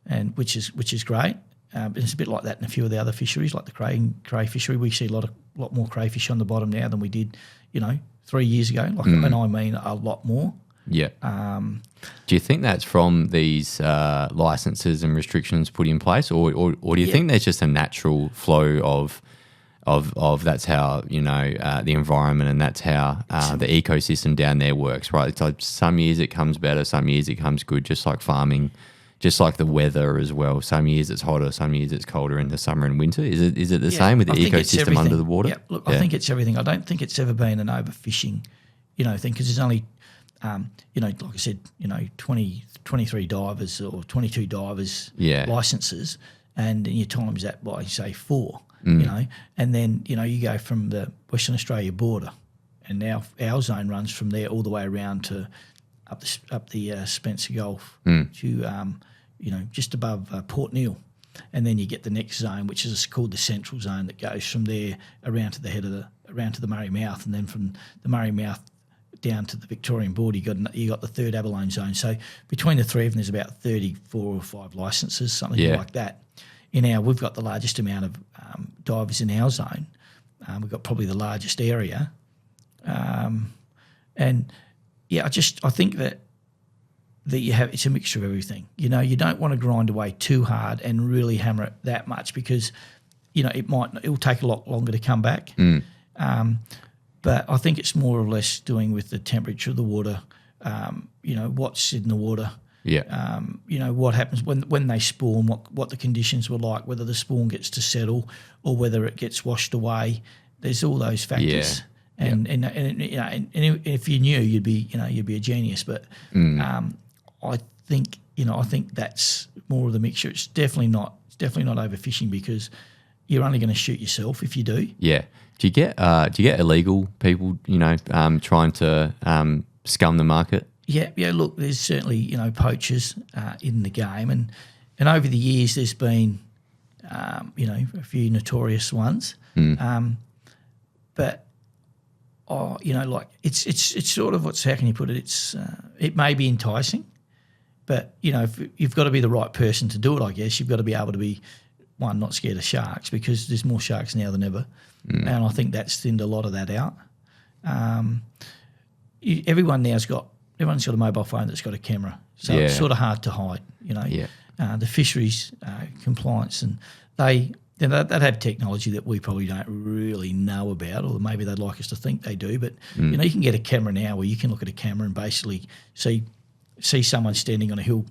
[SPEAKER 2] and which is great. It's a bit like that in a few of the other fisheries, like the cray fishery. We see a lot more crayfish on the bottom now than we did, 3 years ago. And I mean a lot more.
[SPEAKER 1] Yeah. Do you think that's from these licenses and restrictions put in place, or do you think there's just a natural flow of that's how the environment and that's how the ecosystem down there works, right? It's like some years it comes better, some years it comes good, just like farming. Just like the weather as well. Some years it's hotter, some years it's colder in the summer and winter. Is it the same with the ecosystem under the water?
[SPEAKER 2] Yeah, look, I think it's everything. I don't think it's ever been an overfishing, thing, because there's only, like I said, 23 divers or 22 divers licenses, and you times that by, say, 4, and then, you go from the Western Australia border, and now our zone runs from there all the way around to up the Spencer Gulf to just above Port Neal. and then you get the next zone, which is called the central zone, that goes from there around to the Murray Mouth, and then from the Murray Mouth down to the Victorian border, you got the third Abalone zone. So between the three of them, there's about 34 or 5 licences, something like that. We've got the largest amount of divers in our zone. We've got probably the largest area, and I think that it's a mixture of everything. You don't want to grind away too hard and really hammer it that much, because it'll take a lot longer to come back. But I think it's more or less doing with the temperature of the water, what's in the water.
[SPEAKER 1] Yeah.
[SPEAKER 2] What happens when they spawn, what the conditions were like, whether the spawn gets to settle or whether it gets washed away. There's all those factors.
[SPEAKER 1] Yeah.
[SPEAKER 2] And if you knew, you'd be a genius. But I think that's more of the mixture. It's definitely not overfishing, because you're only going to shoot yourself if you do.
[SPEAKER 1] Yeah. Do you get illegal people, trying to scum the market?
[SPEAKER 2] Yeah. Look, there's certainly poachers in the game, and over the years there's been a few notorious ones. But it's sort of how can you put it? It may be enticing, but if you've got to be the right person to do it, I guess you've got to be able to be, one, not scared of sharks, because there's more sharks now than ever, and I think that's thinned a lot of that out. Everyone's got a mobile phone that's got a camera, so it's sort of hard to hide. The fisheries compliance, and they'd have technology that we probably don't really know about, or maybe they'd like us to think they do. But you can get a camera now where you can look at a camera and basically see someone standing on a hill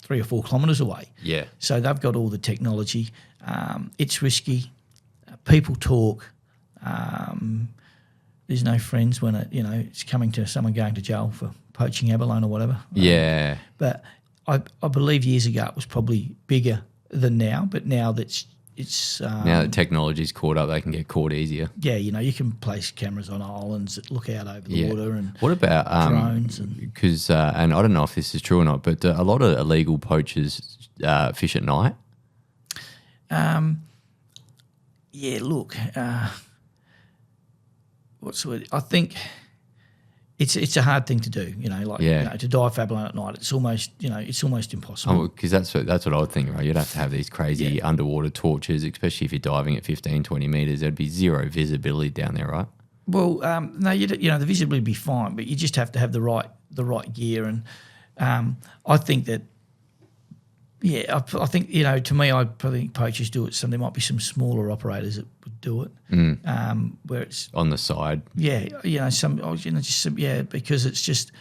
[SPEAKER 2] 3 or 4 kilometres away.
[SPEAKER 1] Yeah.
[SPEAKER 2] So they've got all the technology. It's risky. People talk. There's no friends when it's coming to someone going to jail for poaching abalone or whatever.
[SPEAKER 1] Yeah.
[SPEAKER 2] But I believe years ago it was probably bigger than now. But now it's
[SPEAKER 1] now that technology's caught up, they can get caught easier.
[SPEAKER 2] Yeah, you can place cameras on islands that look out over the water, and
[SPEAKER 1] what about
[SPEAKER 2] drones?
[SPEAKER 1] Because and I don't know if this is true or not, but a lot of illegal poachers fish at night.
[SPEAKER 2] Yeah, look, what's the word? I think it's a hard thing to do. To dive for abalone at night. It's almost impossible.
[SPEAKER 1] Because that's what I would think, right? You'd have to have these crazy underwater torches, especially if you're diving at 15, 20 metres. There'd be zero visibility down there, right?
[SPEAKER 2] Well, no, the visibility would be fine, but you just have to have the right gear, and I think that. Yeah, I think to me, I probably think poachers do it. There might be some smaller operators that would do it, where it's
[SPEAKER 1] on the side.
[SPEAKER 2] Yeah, because it's just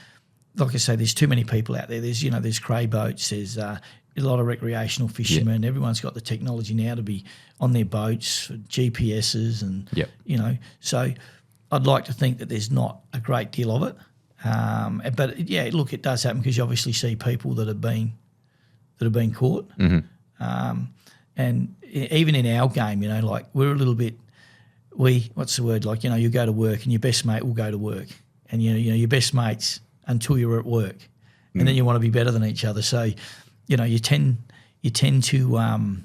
[SPEAKER 2] like I say, there's too many people out there. There's cray boats. There's a lot of recreational fishermen. Everyone's got the technology now to be on their boats, GPSs, and So I'd like to think that there's not a great deal of it, but look, it does happen, because you obviously see people that have been caught. And even in our game, we're a little bit, what's the word? You go to work and your best mate will go to work, and your best mates until you're at work, and then you want to be better than each other. So, you tend to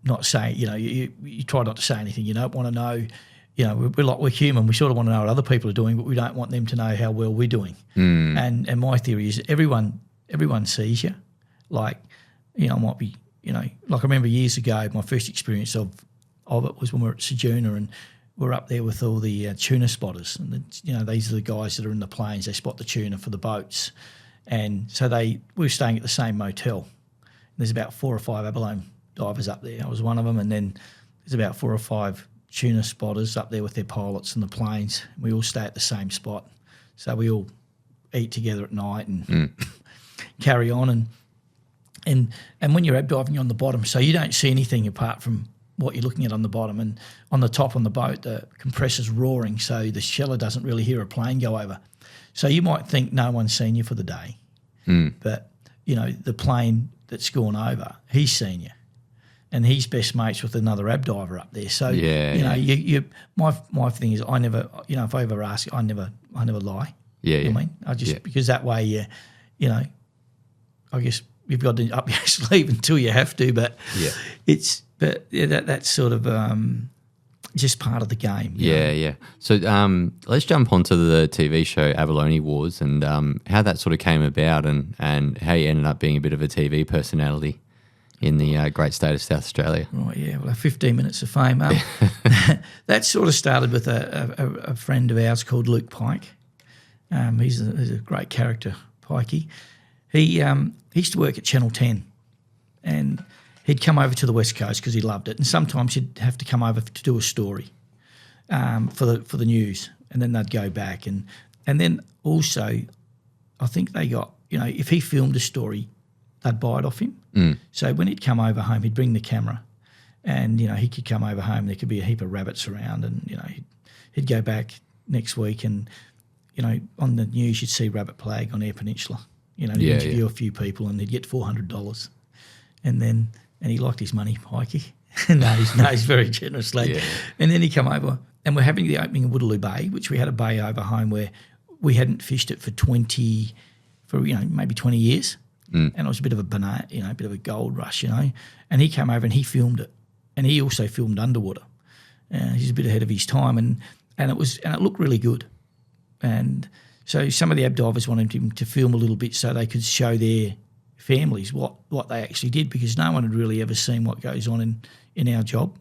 [SPEAKER 2] not say, you try not to say anything. You don't want to know. We're human. We sort of want to know what other people are doing, but we don't want them to know how well we're doing. And my theory is everyone sees you. Might be, I remember years ago, my first experience of it was when we were at Sejourner, and we're up there with all the tuna spotters. And, these are the guys that are in the planes. They spot the tuna for the boats. And so we were staying at the same motel. And there's about 4 or 5 abalone divers up there. I was one of them. And then there's about 4 or 5 tuna spotters up there with their pilots in the planes. We all stay at the same spot. So we all eat together at night and carry on. And when you're ab diving, you're on the bottom, so you don't see anything apart from what you're looking at on the bottom. And on the top on the boat, the compressor's roaring, so the sheller doesn't really hear a plane go over. So you might think no one's seen you for the day, but the plane that's gone over, he's seen you, and he's best mates with another ab diver up there. So my thing is, I never, if I ever ask, I never lie.
[SPEAKER 1] Yeah,
[SPEAKER 2] I mean, I just because that way, I guess you've got to up your sleeve until you have to. But that's sort of just part of the game.
[SPEAKER 1] Yeah. So let's jump onto the TV show Abalone Wars and how that sort of came about and how you ended up being a bit of a TV personality in the great state of South Australia.
[SPEAKER 2] Right, yeah. Well, 15 minutes of fame. That sort of started with a friend of ours called Luke Pike. He's a great character, Pikey. He used to work at Channel 10 and he'd come over to the West Coast because he loved it. And sometimes he'd have to come over to do a story for the news, and then they'd go back. And then also I think they got, if he filmed a story, they'd buy it off him. So when he'd come over home, he'd bring the camera and, he could come over home, there could be a heap of rabbits around and, he'd go back next week and, on the news you'd see rabbit plague on Eyre Peninsula. He'd interview a few people and he'd get $400. And he liked his money, Pikey. He's very generous lad. Yeah. And then he come over and we're having the opening of Woodaloo Bay, which we had a bay over home where we hadn't fished it for maybe 20 years. And it was a bit of a banana, a bit of a gold rush, And he came over and he filmed it, and he also filmed underwater. He's a bit ahead of his time, and it looked really good. And so some of the ab divers wanted him to film a little bit so they could show their families what they actually did, because no one had really ever seen what goes on in our job.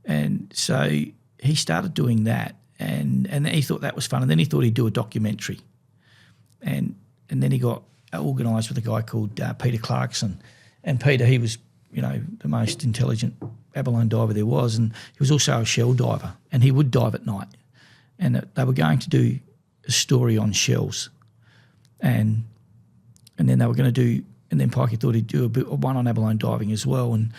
[SPEAKER 2] And so he started doing that, and he thought that was fun, and then he thought he'd do a documentary, and then he got organised with a guy called Peter Clarkson. And Peter, he was, the most intelligent abalone diver there was, and he was also a shell diver, and he would dive at night. And they were going to do a story on shells, and then they were going to do, and then Pikey thought he'd do one on abalone diving as well. And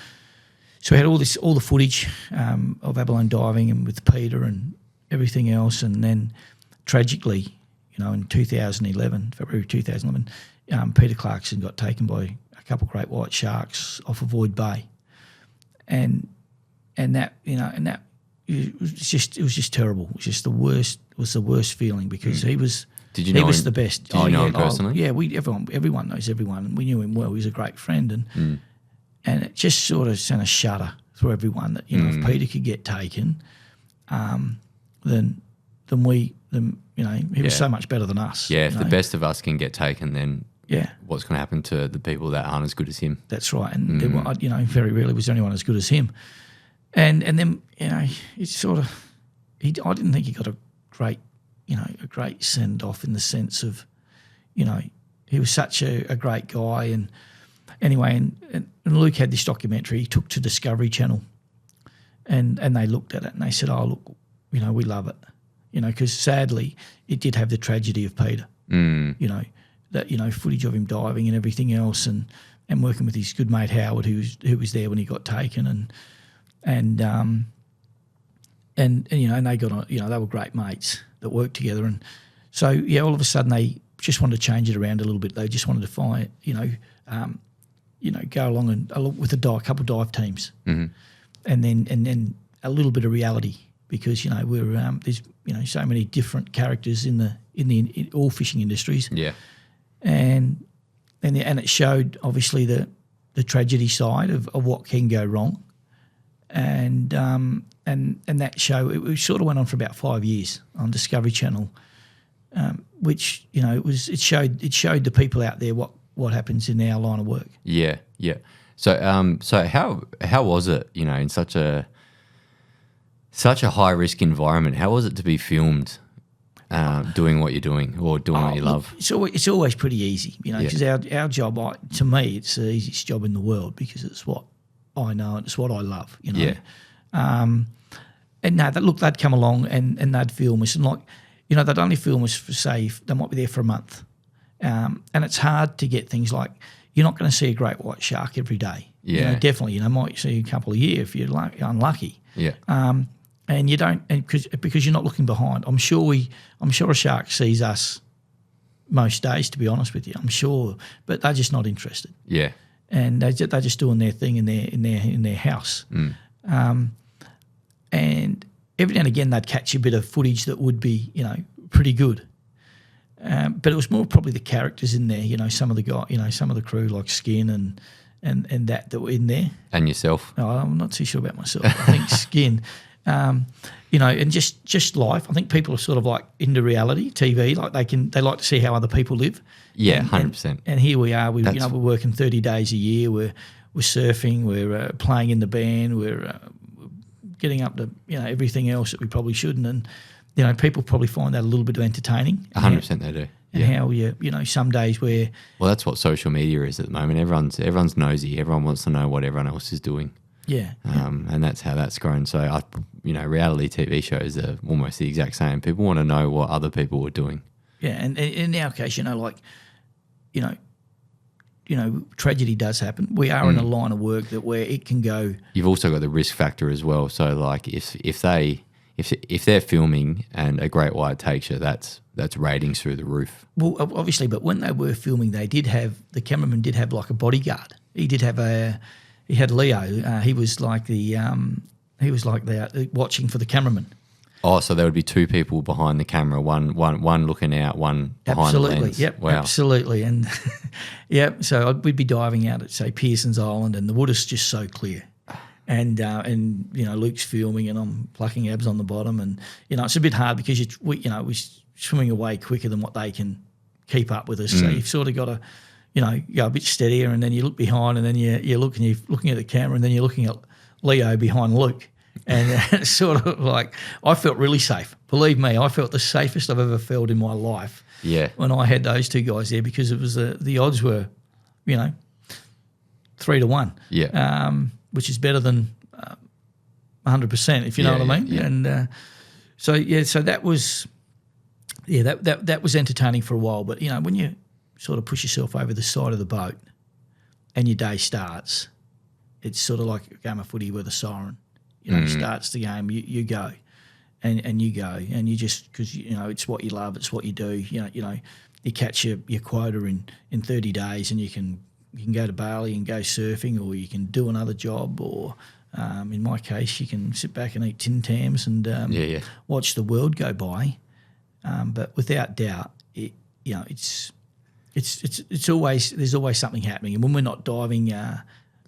[SPEAKER 2] so we had all the footage of abalone diving and with Peter and everything else. And then tragically, in 2011, February 2011, Peter Clarkson got taken by a couple of great white sharks off of Void Bay, and that it was just terrible. It was just the worst. It was the worst feeling because he was.
[SPEAKER 1] Did you know? He
[SPEAKER 2] was the best.
[SPEAKER 1] Did you know him personally?
[SPEAKER 2] Yeah, everyone knows everyone, and we knew him well. He was a great friend, and it just sort of sent a shudder through everyone that if Peter could get taken, then he was so much better than us.
[SPEAKER 1] Yeah, if the best of us can get taken, then
[SPEAKER 2] yeah,
[SPEAKER 1] what's going to happen to the people that aren't as good as him?
[SPEAKER 2] That's right, and very rarely was there anyone as good as him. And then it's sort of I didn't think he got a great send off in the sense of he was such a great guy. And anyway, and Luke had this documentary he took to Discovery Channel, and they looked at it and they said, oh look, we love it. Because sadly, it did have the tragedy of Peter. That footage of him diving and everything else, and working with his good mate Howard, who was there when he got taken, and they got on. They were great mates that worked together, and so all of a sudden they just wanted to change it around a little bit. They just wanted to find go along and with a couple of dive teams, and then a little bit of reality. Because we're there's so many different characters in all fishing industries, and it showed obviously the tragedy side of what can go wrong, and that show it sort of went on for about 5 years on Discovery Channel, which it showed the people out there what happens in our line of work.
[SPEAKER 1] Yeah. So how was it in such a high risk environment? How was it to be filmed doing what you're doing or doing what you love?
[SPEAKER 2] It's always pretty easy, because our job, to me, it's the easiest job in the world because it's what I know and it's what I love,
[SPEAKER 1] Yeah.
[SPEAKER 2] And no, they'd come along and they'd film us, and they'd only film us for they might be there for a month, and it's hard to get things like you're not going to see a great white shark every day.
[SPEAKER 1] Yeah,
[SPEAKER 2] definitely. Might see a couple a year if you're unlucky.
[SPEAKER 1] Yeah.
[SPEAKER 2] And you don't, because you're not looking behind. I'm sure a shark sees us most days, to be honest with you. I'm sure, but they're just not interested.
[SPEAKER 1] Yeah.
[SPEAKER 2] And they're just doing their thing in their house. And every now and again they'd catch a bit of footage that would be pretty good. But it was more probably the characters in there. Some of the crew like Skin and that were in there.
[SPEAKER 1] And yourself?
[SPEAKER 2] No, I'm not too sure about myself. I think Skin. And just life. I think people are sort of like into reality TV. Like they like to see how other people live.
[SPEAKER 1] Yeah, 100%.
[SPEAKER 2] And here we are. We're working 30 days a year. We're surfing. We're playing in the band. We're getting up to everything else that we probably shouldn't. And people probably find that a little bit entertaining.
[SPEAKER 1] 100% they do.
[SPEAKER 2] And how some days where Yeah.
[SPEAKER 1] And that's how that's grown. So, reality TV shows are almost the exact same. People want to know what other people are doing.
[SPEAKER 2] Yeah, and in our case, tragedy does happen. We are in a line of work where it can go.
[SPEAKER 1] You've also got the risk factor as well. So, like, if they're filming and a great white takes you, that's ratings through the roof.
[SPEAKER 2] Well, obviously, but when they were filming, the cameraman did have like a bodyguard. He had Leo. He was like the watching for the cameraman.
[SPEAKER 1] Oh, so there would be two people behind the camera, one looking out, one behind the lens.
[SPEAKER 2] Yep,
[SPEAKER 1] wow.
[SPEAKER 2] Absolutely. And so we'd be diving out at say Pearson's Island, and the water's just so clear. And Luke's filming, and I'm plucking abs on the bottom, and it's a bit hard because we're swimming away quicker than what they can keep up with us. So you've sort of got to go a bit steadier, and then you look behind, and then you look and you're looking at the camera, and then you're looking at Leo behind Luke. And it's sort of like I felt really safe. Believe me, I felt the safest I've ever felt in my life.
[SPEAKER 1] Yeah.
[SPEAKER 2] When I had those two guys there, because it was the odds were, 3-1.
[SPEAKER 1] Yeah.
[SPEAKER 2] Which is better than 100%, if you know what I mean.
[SPEAKER 1] Yeah.
[SPEAKER 2] And so that was, that was entertaining for a while. But when you sort of push yourself over the side of the boat and your day starts, it's sort of like a game of footy with a siren. Starts the game, you go, and you go, and you just because it's what you love, it's what you do. You catch your quota in 30 days, and you can go to Bali and go surfing, or you can do another job, or in my case, you can sit back and eat Tim Tams and watch the world go by. But without doubt, it's always there's always something happening, and when we're not diving.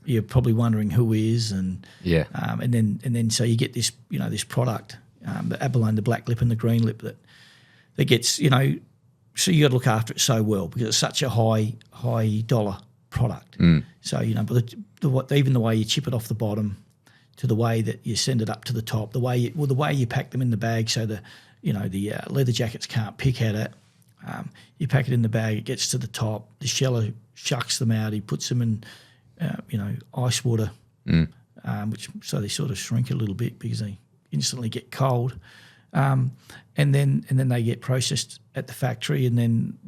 [SPEAKER 2] You're probably wondering who is, and and then so you get this this product, the abalone, the black lip and the green lip that gets so you got to look after it so well because it's such a high dollar product. So but even the way you chip it off the bottom, to the way that you send it up to the top, the way you pack them in the bag so the leather jackets can't pick at it. You pack it in the bag, it gets to the top. The sheller shucks them out. He puts them in. Ice water, which so they sort of shrink a little bit because they instantly get cold, and then they get processed at the factory, and then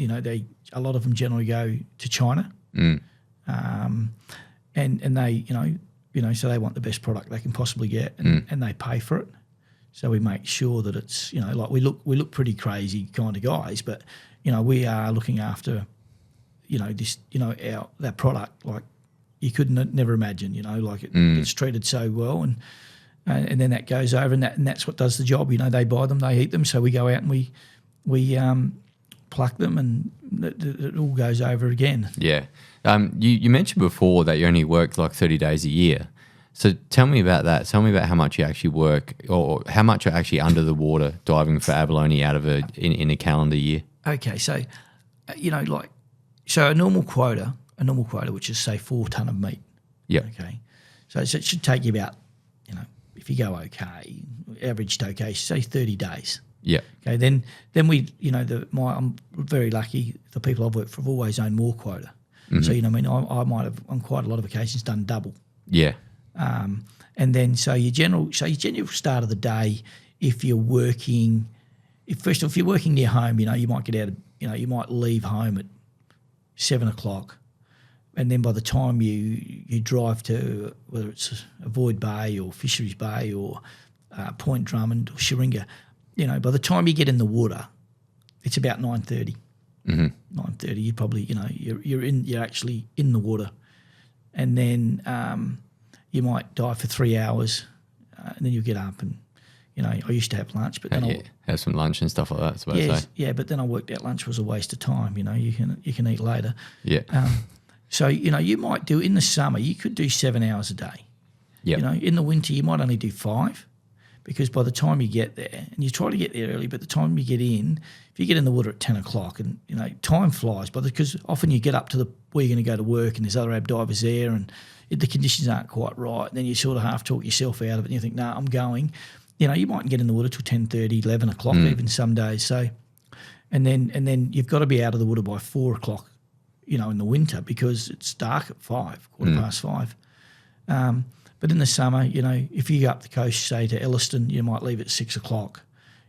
[SPEAKER 2] a lot of them generally go to China, and they so they want the best product they can possibly get, and they pay for it. So we make sure that it's like we look pretty crazy kind of guys, but we are looking after that product like. You could never imagine, like it gets treated so well, and then that goes over, and that's what does the job. They buy them, they eat them, so we go out and we pluck them, and it all goes over again.
[SPEAKER 1] Yeah, you mentioned before that you only work like 30 days a year. So tell me about that. Tell me about how much you actually work, or how much you're actually under the water diving for abalone out of in a calendar year.
[SPEAKER 2] Okay, so so a normal quota, which is say 4 ton of meat.
[SPEAKER 1] Yeah.
[SPEAKER 2] Okay. So it should take you about, if you go okay, averaged okay, say 30 days.
[SPEAKER 1] Yeah.
[SPEAKER 2] Okay. Then we, I'm very lucky. The people I've worked for have always owned more quota. Mm-hmm. So I might have on quite a lot of occasions done double.
[SPEAKER 1] Yeah.
[SPEAKER 2] And then your general start of the day, if you're working, if you're working near home, you might get out of, you might leave home at 7 o'clock. And then by the time you drive to whether it's Avoid Bay or Fisheries Bay or Point Drummond or Sharinga, by the time you get in the water, it's about 9:30. Mm-hmm. 9:30, you probably you're actually in the water, and then you might dive for 3 hours, and then you get up and You know, I used to have lunch, but then
[SPEAKER 1] have some lunch and stuff like that. I suppose.
[SPEAKER 2] yeah, yeah. But then I worked out lunch was a waste of time. You know, you can eat later.
[SPEAKER 1] Yeah.
[SPEAKER 2] So you know, you might do in the summer. You could do 7 hours a day.
[SPEAKER 1] Yeah.
[SPEAKER 2] You know, in the winter you might only do 5, because by the time you get there, and you try to get there early, but the time you get in, if you get in the water at 10 o'clock, and you know, time flies. But because often you get up to where you're going to go to work, and there's other ab divers there, and the conditions aren't quite right. And then you sort of half talk yourself out of it, and you think, "No, I'm going." You know, you mightn't get in the water till 10:30, 11 o'clock, even some days. So, and then you've got to be out of the water by 4 o'clock. You know, in the winter, because it's dark at 5, quarter past 5. But in the summer, you know, if you go up the coast, say to Elliston, you might leave at 6 o'clock.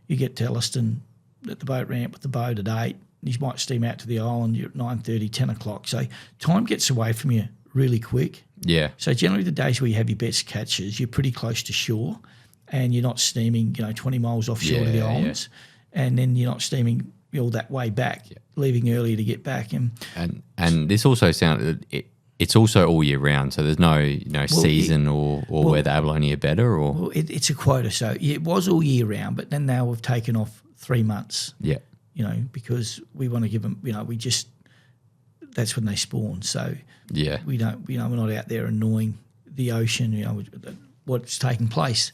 [SPEAKER 2] You get to Elliston at the boat ramp with the boat at 8. You might steam out to the island, you're at 9:30, 10 o'clock. So time gets away from you really quick.
[SPEAKER 1] Yeah.
[SPEAKER 2] So generally the days where you have your best catches, you're pretty close to shore, and you're not steaming, you know, 20 miles offshore to the islands, and then you're not steaming all that way back, leaving earlier to get back.
[SPEAKER 1] And this also sounded it's also all year round, so there's no season or where the abalone are better, or
[SPEAKER 2] well, it's a quota. So it was all year round, but then now we've taken off 3 months.
[SPEAKER 1] Yeah,
[SPEAKER 2] you know, because we want to give them. You know, that's when they spawn. So
[SPEAKER 1] yeah,
[SPEAKER 2] we don't. You know, we're not out there annoying the ocean. You know what's taking place.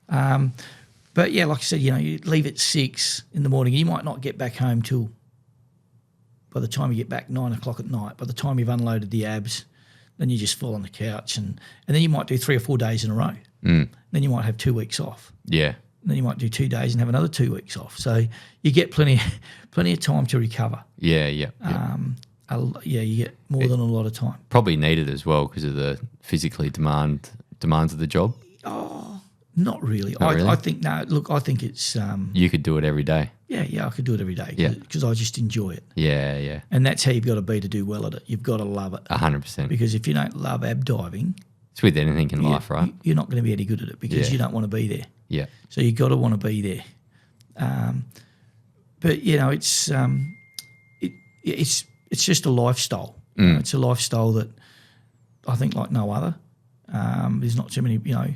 [SPEAKER 2] But yeah, like I said, you know, you leave at 6 in the morning. You might not get back home till, by the time you get back, 9 o'clock at night. By the time you've unloaded the abs, then you just fall on the couch, and then you might do 3 or 4 days in a row. Then you might have 2 weeks off.
[SPEAKER 1] Yeah.
[SPEAKER 2] And then you might do 2 days and have another 2 weeks off. So you get plenty of time to recover.
[SPEAKER 1] Yeah.
[SPEAKER 2] You get more than a lot of time.
[SPEAKER 1] Probably needed as well because of the physically demands of the job.
[SPEAKER 2] Oh, not really.
[SPEAKER 1] Not really?
[SPEAKER 2] I think no. Look, I think it's.
[SPEAKER 1] You could do it every day.
[SPEAKER 2] Yeah, I could do it every day.
[SPEAKER 1] Yeah.
[SPEAKER 2] Because I just enjoy it.
[SPEAKER 1] Yeah.
[SPEAKER 2] And that's how you've got to be to do well at it. You've got to love it.
[SPEAKER 1] 100%.
[SPEAKER 2] Because if you don't love ab diving,
[SPEAKER 1] it's with anything in life, right?
[SPEAKER 2] You're not going to be any good at it because you don't want to be there.
[SPEAKER 1] Yeah.
[SPEAKER 2] So you've got to want to be there. But you know, it's just a lifestyle. You know, it's a lifestyle that I think like no other. There's not too many. You know,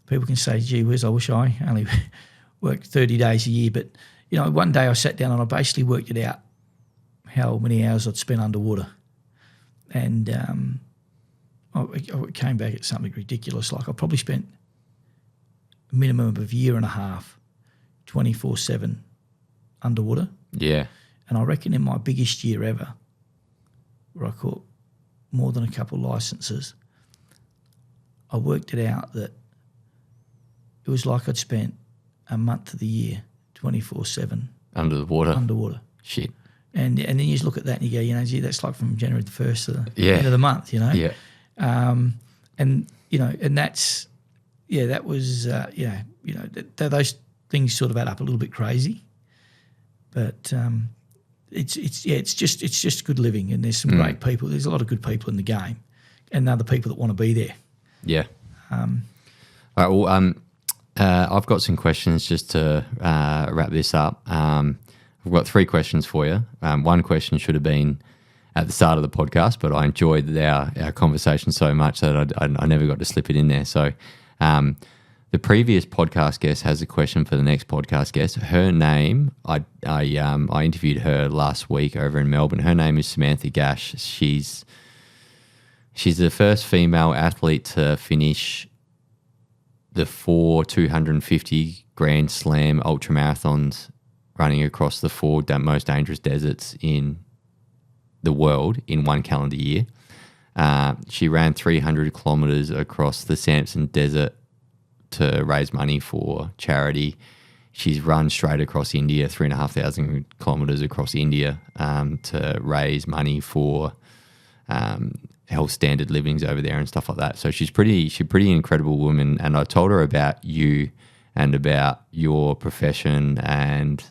[SPEAKER 2] people can say, "Gee whiz, I wish I only worked 30 days a year." But you know, one day I sat down and I basically worked it out how many hours I'd spent underwater, and I came back at something ridiculous. Like I probably spent a minimum of a year and a half, 24/7 underwater.
[SPEAKER 1] Yeah.
[SPEAKER 2] And I reckon in my biggest year ever, where I caught more than a couple of licenses, I worked it out that it was like I'd spent a month of the year 24/7
[SPEAKER 1] Under the water.
[SPEAKER 2] underwater.
[SPEAKER 1] Shit.
[SPEAKER 2] And then you just look at that and you go, you know, gee, that's like from January the 1st to the
[SPEAKER 1] Yeah.
[SPEAKER 2] end of the month, you know.
[SPEAKER 1] Yeah.
[SPEAKER 2] And you know, and that's that was those things sort of add up a little bit crazy, but it's just good living, and there's some great people. There's a lot of good people in the game, and other people that want to be there.
[SPEAKER 1] Yeah. All right. Well, I've got some questions just to wrap this up. I've got 3 questions for you. One question should have been at the start of the podcast, but I enjoyed our conversation so much that I never got to slip it in there. So the previous podcast guest has a question for the next podcast guest. Her name, I interviewed her last week over in Melbourne. Her name is Samantha Gash. She's the first female athlete to finish the 4 250 Grand Slam ultramarathons running across the 4 most dangerous deserts in the world in one calendar year. She ran 300 kilometres across the Samson Desert to raise money for charity. She's run straight across India, 3,500 kilometres across India to raise money for health standard livings over there and stuff like that. So she's a pretty incredible woman. And I told her about you and about your profession and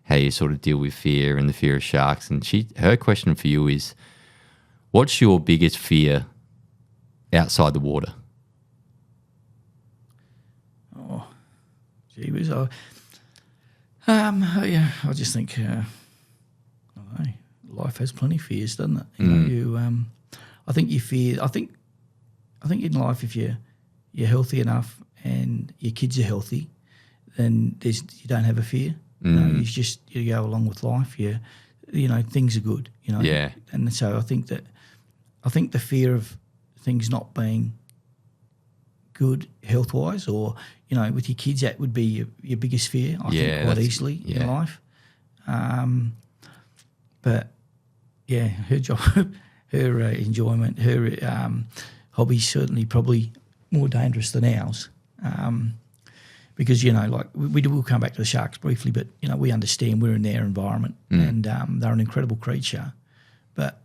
[SPEAKER 1] how you sort of deal with fear and the fear of sharks. And her question for you is, what's your biggest fear outside the water?
[SPEAKER 2] Oh, gee whiz. I just think, I don't know, life has plenty of fears, doesn't it? You know, I think you fear. I think in life, if you're healthy enough and your kids are healthy, then you don't have a fear. You go along with life. Things are good.
[SPEAKER 1] Yeah.
[SPEAKER 2] And so I think the fear of things not being good health wise, or with your kids, that would be your biggest fear. I think quite easily in life. But yeah, her job, her enjoyment, her hobby's certainly probably more dangerous than ours. Because, we'll come back to the sharks briefly, but, we understand we're in their environment and they're an incredible creature. But,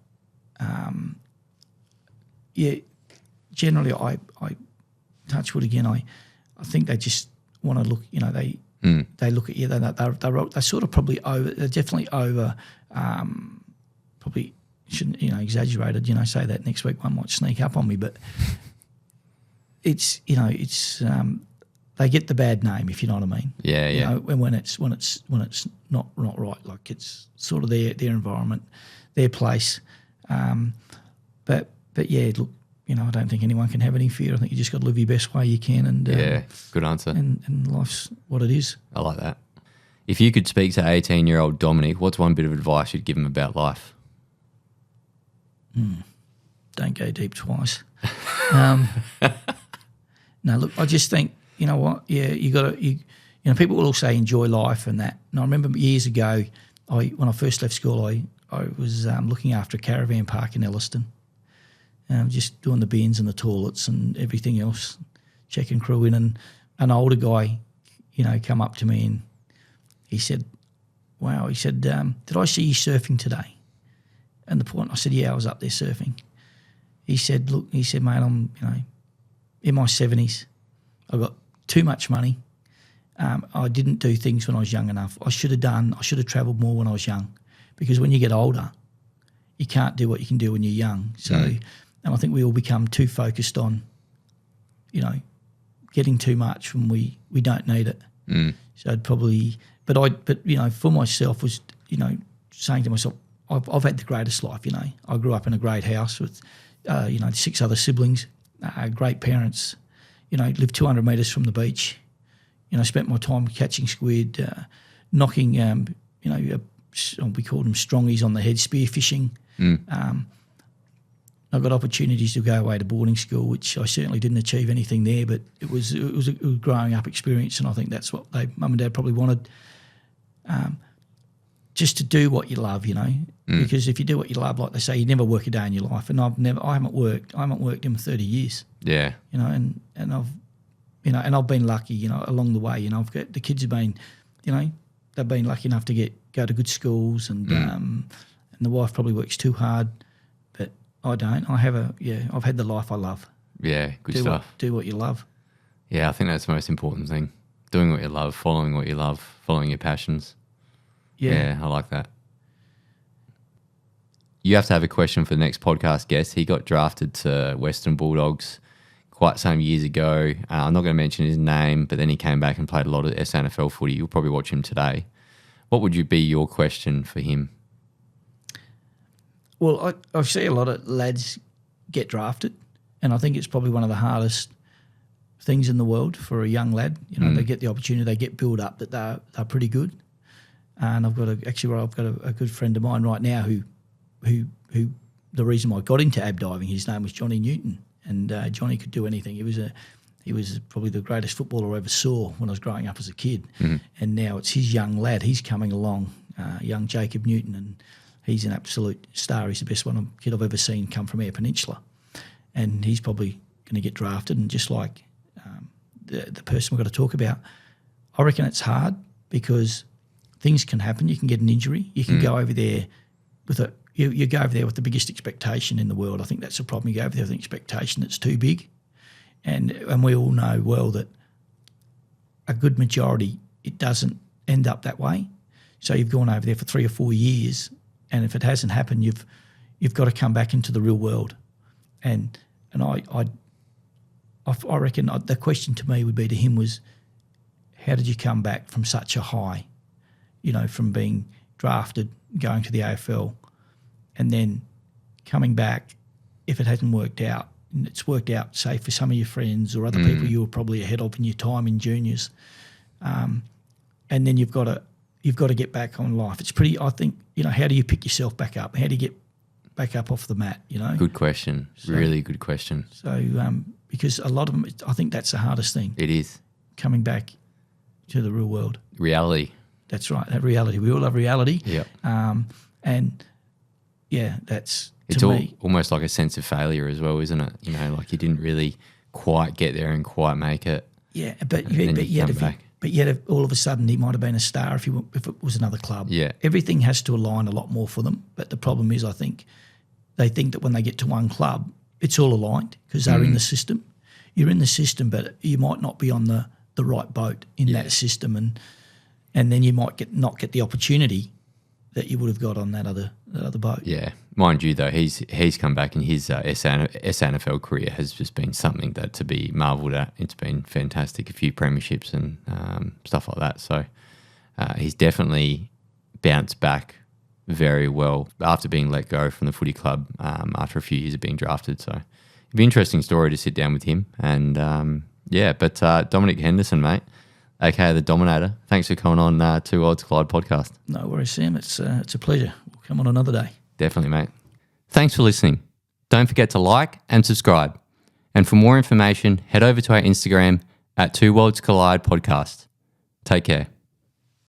[SPEAKER 2] generally I touch wood again, I think they just want to look, they look at you, they're sort of they're definitely over, probably shouldn't, exaggerated, say that next week one might sneak up on me, but it's they get the bad name, if you know what I mean.
[SPEAKER 1] Yeah, yeah.
[SPEAKER 2] When it's not right, like it's sort of their environment, their place. But yeah, look, I don't think anyone can have any fear. I think you just got to live your best way you can. And
[SPEAKER 1] good answer.
[SPEAKER 2] And life's what it is.
[SPEAKER 1] I like that. If you could speak to 18-year-old Dominic, what's one bit of advice you'd give him about life?
[SPEAKER 2] Don't go deep twice. No, look, I just think, you know what? Yeah, people will all say enjoy life and that. And I remember years ago, when I first left school, I was looking after a caravan park in Elliston, just doing the bins and the toilets and everything else, checking crew in. And an older guy, come up to me and he said, "Wow," he said, "did I see you surfing today?" And the point, I said, "Yeah, I was up there surfing." He said, "Look," he said, "mate, I'm in my 70s. I got too much money. I didn't do things when I was young enough. I should have travelled more when I was young, because when you get older, you can't do what you can do when you're young." So, and I think we all become too focused on, getting too much when we don't need it. So I'd probably, but for myself was, saying to myself, I've had the greatest life. I grew up in a great house with, 6 other siblings, great parents. Lived 200 metres from the beach. Spent my time catching squid, knocking, we called them strongies on the head, spear fishing. I got opportunities to go away to boarding school, which I certainly didn't achieve anything there, but it was a growing up experience, and I think that's what mum and dad probably wanted. Just to do what you love, because if you do what you love, like they say, you never work a day in your life. And I haven't worked in 30 years.
[SPEAKER 1] Yeah.
[SPEAKER 2] And I've been lucky, along the way. I've got the kids have been, they've been lucky enough to go to good schools, and the wife probably works too hard, but I don't. I've had the life I love.
[SPEAKER 1] Yeah, good stuff.
[SPEAKER 2] Do what you love.
[SPEAKER 1] Yeah, I think that's the most important thing. Doing what you love, following what you love, following your passions. Yeah, I like that. You have to have a question for the next podcast guest. He got drafted to Western Bulldogs quite some years ago. I'm not going to mention his name, but then he came back and played a lot of SNFL footy. You'll probably watch him today. What would be your question for him?
[SPEAKER 2] Well, I see a lot of lads get drafted, and I think it's probably one of the hardest things in the world for a young lad. They get the opportunity, they get built up that they're pretty good. And I've got a good friend of mine right now who the reason why I got into ab diving, his name was Johnny Newton, and Johnny could do anything. He was probably the greatest footballer I ever saw when I was growing up as a kid. And now it's his young lad. He's coming along, young Jacob Newton, and he's an absolute star. He's the best kid I've ever seen come from Eyre Peninsula, and he's probably going to get drafted. And just like the person we've got to talk about, I reckon it's hard because things can happen. You can get an injury. You can go over there with you go over there with the biggest expectation in the world. I think that's the problem. You go over there with an expectation that's too big, and we all know well that a good majority, it doesn't end up that way. So you've gone over there for 3 or 4 years, and if it hasn't happened, you've got to come back into the real world. And I reckon the question to me would be to him was, how did you come back from such a high? From being drafted, going to the AFL, and then coming back, if it hasn't worked out, and it's worked out, say, for some of your friends or other people you were probably ahead of in your time in juniors, and then you've got to get back on life. It's pretty. I think how do you pick yourself back up? How do you get back up off the mat?
[SPEAKER 1] Good question. Really good question.
[SPEAKER 2] So because a lot of them, I think that's the hardest thing.
[SPEAKER 1] It is
[SPEAKER 2] coming back to the real world.
[SPEAKER 1] Reality.
[SPEAKER 2] That's right. That reality. We all love reality.
[SPEAKER 1] Yeah.
[SPEAKER 2] And yeah, that's
[SPEAKER 1] it's
[SPEAKER 2] to me
[SPEAKER 1] almost like a sense of failure as well, isn't it? Like you didn't really quite get there and quite make it.
[SPEAKER 2] Yeah, but yet if all of a sudden he might have been a star if it was another club.
[SPEAKER 1] Yeah.
[SPEAKER 2] Everything has to align a lot more for them. But the problem is, I think they think that when they get to one club, it's all aligned because they're in the system. You're in the system, but you might not be on the right boat in that system, and then you might not get the opportunity that you would have got on that other boat.
[SPEAKER 1] Yeah, mind you though, he's come back and his SANFL career has just been something that to be marvelled at. It's been fantastic, a few premierships and stuff like that. So he's definitely bounced back very well after being let go from the footy club after a few years of being drafted. So it'd be an interesting story to sit down with him. And but Dominic Henderson, mate, aka the Dominator, thanks for coming on Two Worlds Collide podcast.
[SPEAKER 2] No worries, Sam. It's a pleasure. We'll come on another day.
[SPEAKER 1] Definitely, mate. Thanks for listening. Don't forget to like and subscribe. And for more information, head over to our Instagram at Two Worlds Collide podcast. Take care.